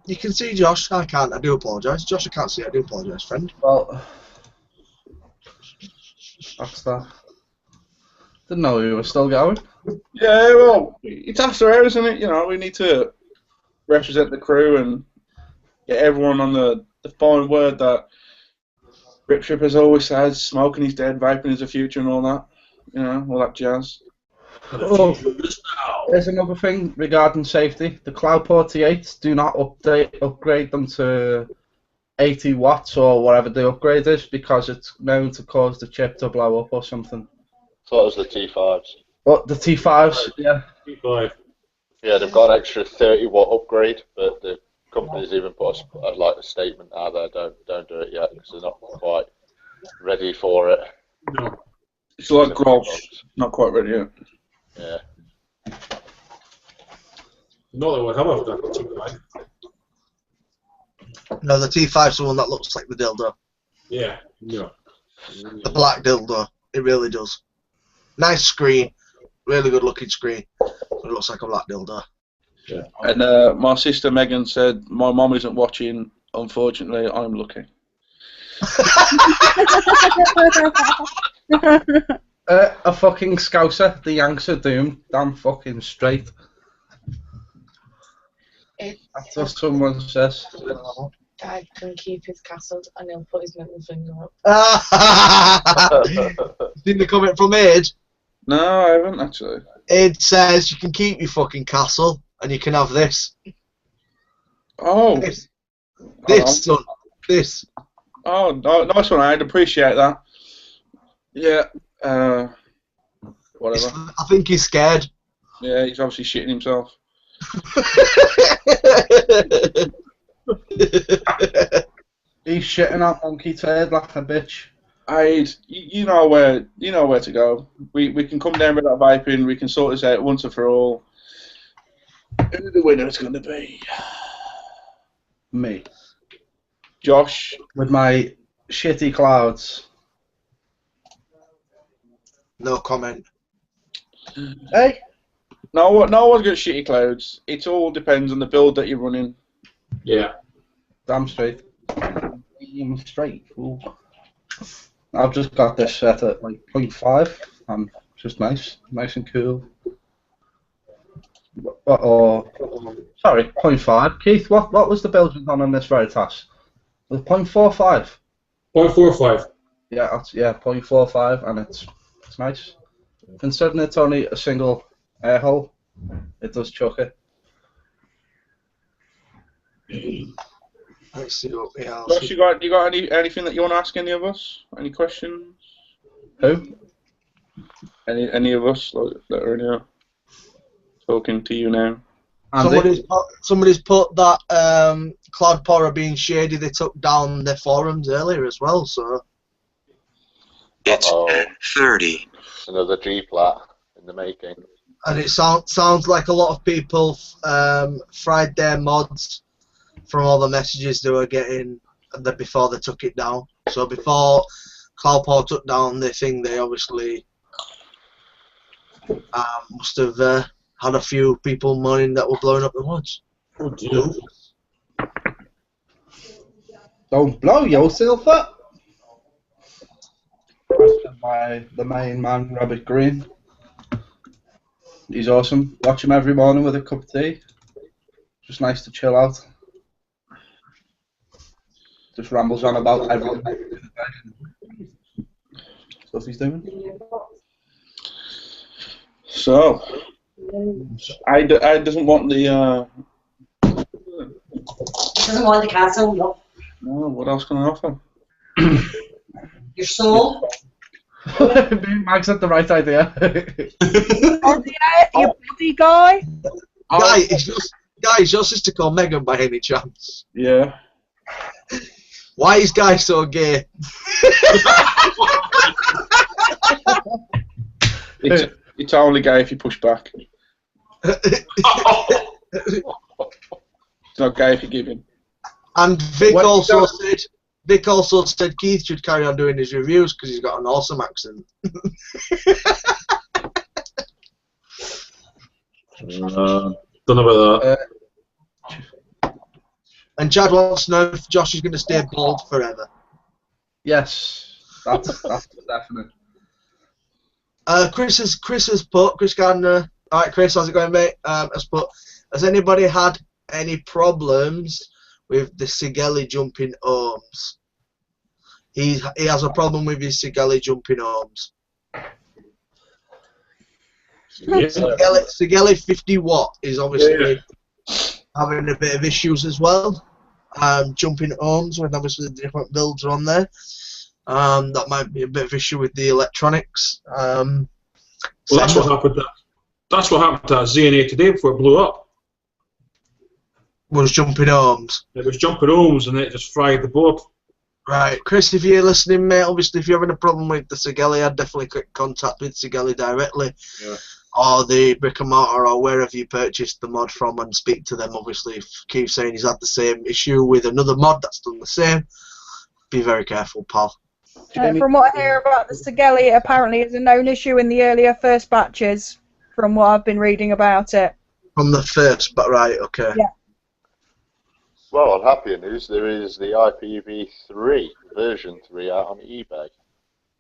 You can see Josh. I can't. I do apologise. Josh, I can't see. I do apologise, friend. Well, that's that. Didn't know we were still going. Yeah, well, it's after hours, isn't it? You know, we need to represent the crew and get everyone on the fine word that Rip Trippers always says, smoking is dead, vaping is the future and all that. You know, all that jazz. Oh, there's another thing regarding safety. The Cloud 48s do not upgrade them to 80 watts or whatever the upgrade is, because it's known to cause the chip to blow up or something. So that was the T5s. But the T5s, yeah. T5. Yeah, they've got an extra 30-watt upgrade, but the company's even put a statement out there, don't do it yet, because they're not quite ready for it. No. It's like Gross, not quite ready yet. Yeah. Not that we'll have after T5. No, the T5's the one that looks like the dildo. Yeah. No. The black dildo. It really does. Nice screen. Really good looking screen. It looks like a black dildo. Yeah. And my sister Megan said, my mum isn't watching, unfortunately, I'm lucky. A fucking scouser, the Yanks are doomed. Damn fucking straight. That's what someone says. Dad can keep his castle and he'll put his middle finger up. Seen the comment from Ed? No, I haven't actually. Ed says you can keep your fucking castle and you can have this. Oh. This, son. This. Oh, no, nice one, I'd appreciate that. Yeah, whatever. I think he's scared. Yeah, he's obviously shitting himself. He's shitting out monkey turd like a bitch. You know where to go. We can come down with that vaping. We can sort this out once and for all. Who the winner's going to be? Me. Josh. With my shitty clouds. No comment. Hey? No one's got shitty clouds. It all depends on the build that you're running. Yeah. Damn straight. Damn straight, fool. I've just got this set at like 0.5. Just nice and cool. Sorry, 0.5. Keith, what was the build we've done on this Veritas? Was it 0.45? 0.45. Yeah, 0.45, and it's nice. Considering it's only a single air hole, it does chuck it. Let's see what we have. Josh, you got anything that you want to ask any of us? Any questions? Who? Any of us that are in here talking to you now? Somebody's put that Cloud Porra being shady. They took down their forums earlier as well. So It's 30. Another G-plat in the making. And it sounds like a lot of people fried their mods from all the messages they were getting before they took it down. So before CloudPower took down the thing, they obviously must have had a few people moaning that were blowing up the mods. Oh dear. Don't blow yourself up. Question by the main man, Robert Green. He's awesome. Watch him every morning with a cup of tea. Just nice to chill out. Just rambles on about everything. Stuff he's doing. So, I doesn't want the. Doesn't want the castle, no. No, what else can I offer? Your soul. Max had the right idea. Oh, yeah, your body guy. Guy, is your sister called Megan by any chance? Yeah. Why is Guy so gay? It's only gay if you push back. It's not gay if you give in. And Vic also said Keith should carry on doing his reviews because he's got an awesome accent. Don't know about that. And Chad wants to know if Josh is going to stay bald forever. Yes, that's definite. Chris has put, Chris Gardner, alright Chris, how's it going mate? Has put, has anybody had any problems with the Sigelli jumping ohms? He has a problem with his Sigelli jumping ohms. Yeah. Sigelli 50 watt is obviously having a bit of issues as well. Jumping ohms when obviously the different builds are on there. That might be a bit of issue with the electronics. Well, that's what happened. That's what happened to that ZNA today before it blew up. Was jumping ohms. It was jumping ohms and it just fried the board. Right, Chris, if you're listening, mate, obviously if you're having a problem with the Sigelli, I'd definitely click contact with Sigelli directly. Yeah. Or the brick-and-mortar or wherever you purchased the mod from and speak to them. Obviously, if Keith's saying he's had the same issue with another mod that's done the same, be very careful, pal. From what I hear about the Sigelli, it apparently is a known issue in the earlier first batches, from what I've been reading about it. From the first, but right, okay. Yeah. Well, on happier news, there is the IPv3 version 3 out on eBay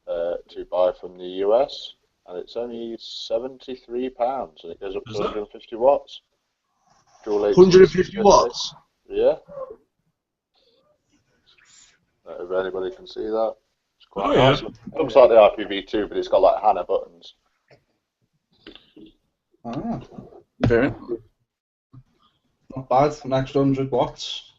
to buy from the US, and it's only £73, and it goes up to 150 watts. 150 watts? Yeah. If anybody can see that. It's quite nice. Yeah. It looks like the IPv2, but it's got like Hannah buttons. Ah, very. Not bad, an extra 100 watts.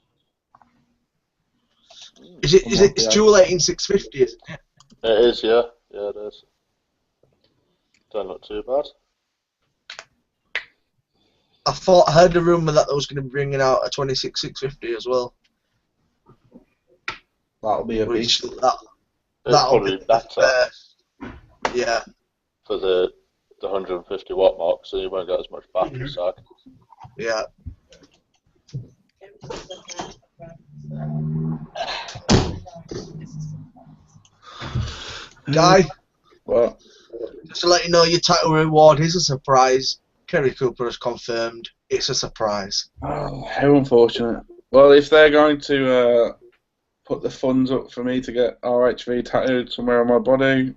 It's dual 18650, isn't it? It is, yeah. Yeah, it is. Don't look too bad. I heard a rumour that they was going to be bringing out a 26650 as well. That'll be a beast. That'll be better. Yeah. For the 150 watt mark, so you won't get as much battery sag. Yeah. Guy, What? just to let you know, your title reward is a surprise. Kerry Cooper has confirmed it's a surprise. Oh, how unfortunate. Well, if they're going to put the funds up for me to get RHV tattooed somewhere on my body,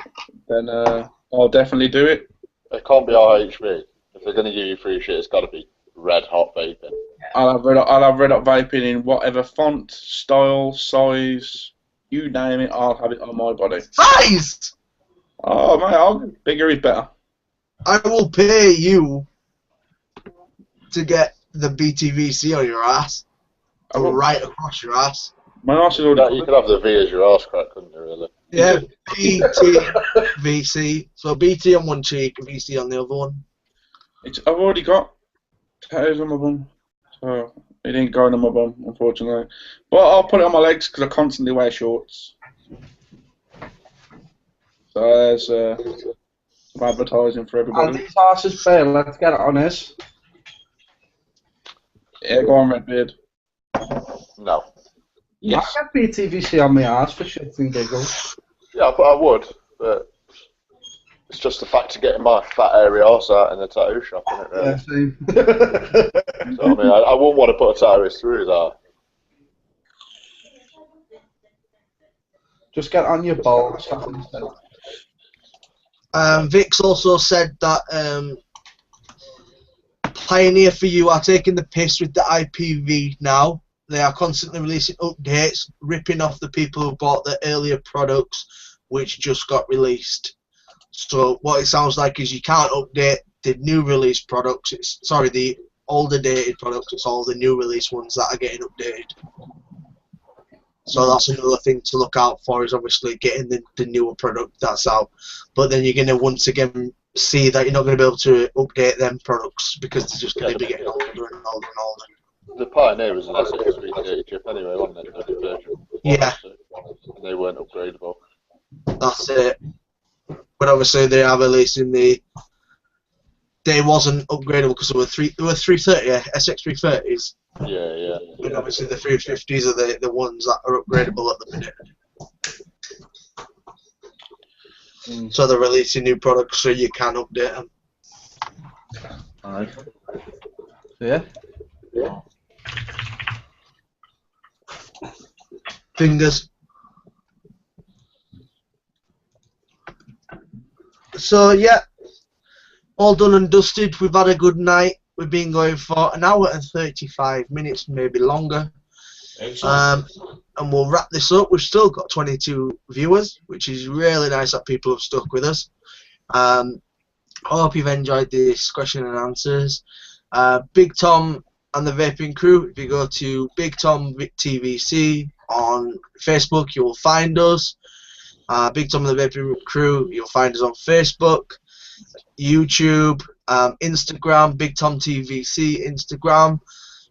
then I'll definitely do it. It can't be RHV. If they're going to give you free shit, it's got to be red hot vaping. I'll have red hot vaping in whatever font, style, size, you name it. I'll have it on my body. Size! Oh mate, bigger is better. I will pay you to get the BTVC on your ass. Right across your ass. My ass is already. You could have the V as your ass crack, couldn't you, really? Yeah, BTVC. So BT on one cheek, VC on the other one. I've already got tattoos on my bum, so it ain't going on my bum, unfortunately. But I'll put it on my legs because I constantly wear shorts. So there's some advertising for And everybody. these horses fail, let's get it on this. Yeah, go on, Redbeard. No. Yes. I get BTVC on my arse for shits and giggles. Yeah, I would, but it's just the fact of getting my fat area horse out in the tattoo shop, isn't it, really? Yeah, same. So, I mean, I wouldn't want to put a tattoo through his eye. Just get on your balls. Vix also said that Pioneer for You are taking the piss with the IPV now. They are constantly releasing updates, ripping off the people who bought the earlier products, which just got released. So what it sounds like is you can't update the new release products. Sorry, the older dated products. It's all the new release ones that are getting updated. So that's another thing to look out for, is obviously getting the newer product that's out. But then you're going to once again see that you're not going to be able to update them products because they're just going to be getting older and older and older. The Pioneer was an SX330 chip anyway, wasn't it? The version before, Yeah. And they weren't upgradable. That's it. But obviously they are releasing the... They wasn't upgradable because there were 330, SX330s. Yeah, yeah. And obviously the 350s are the ones that are upgradable at the minute. So they're releasing new products so you can update them. Alright. Yeah. Fingers. So yeah, all done and dusted. We've had a good night. We've been going for an hour and 35 minutes, maybe longer. And we'll wrap this up. We've still got 22 viewers, which is really nice that people have stuck with us. I hope you've enjoyed this question and answers. Big Tom and the Vaping Crew, if you go to Big Tom TVC on Facebook, you will find us. Big Tom and the Vaping Crew, you'll find us on Facebook, YouTube, Instagram, Big Tom TVC, Instagram,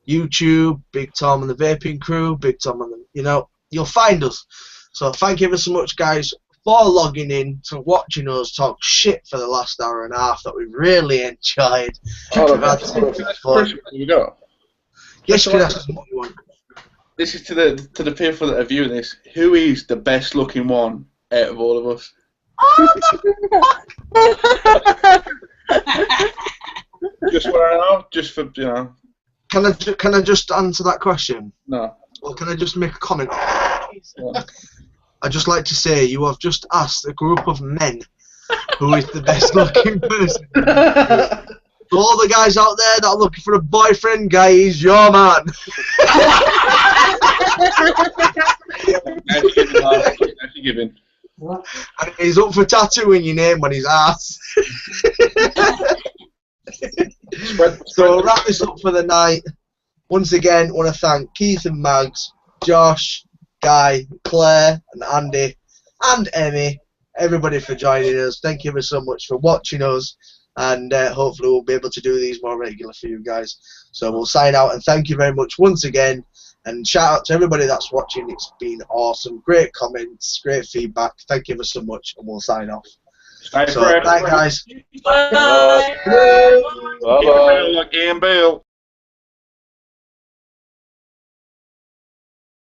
YouTube, Big Tom and the Vaping Crew, Big Tom and the, you'll find us. So thank you ever so much, guys, for logging in to watching us talk shit for the last hour and a half that we really enjoyed. We've had some fun. You go. Yes, you can ask us what you want. This is to the people that are viewing this. Who is the best looking one out of all of us? Just want to know, just for Can I just answer that question? No. Or can I just make a comment? Yeah. I'd just like to say you have just asked a group of men who is the best looking person. For all the guys out there that are looking for a boyfriend, guy, he's your man. Actually giving. And he's up for tattooing your name on his ass. So we'll wrap this up for the night. Once again, I want to thank Keith and Mags, Josh, Guy, Claire, and Andy, and Emmy, everybody for joining us. Thank you ever so much for watching us, and hopefully we'll be able to do these more regular for you guys. So we'll sign out, and thank you very much once again, and shout out to everybody that's watching. It's been awesome. Great comments, great feedback. Thank you ever so much, and we'll sign off. Stay So, bye guys. Bye. Bye-bye. Bill.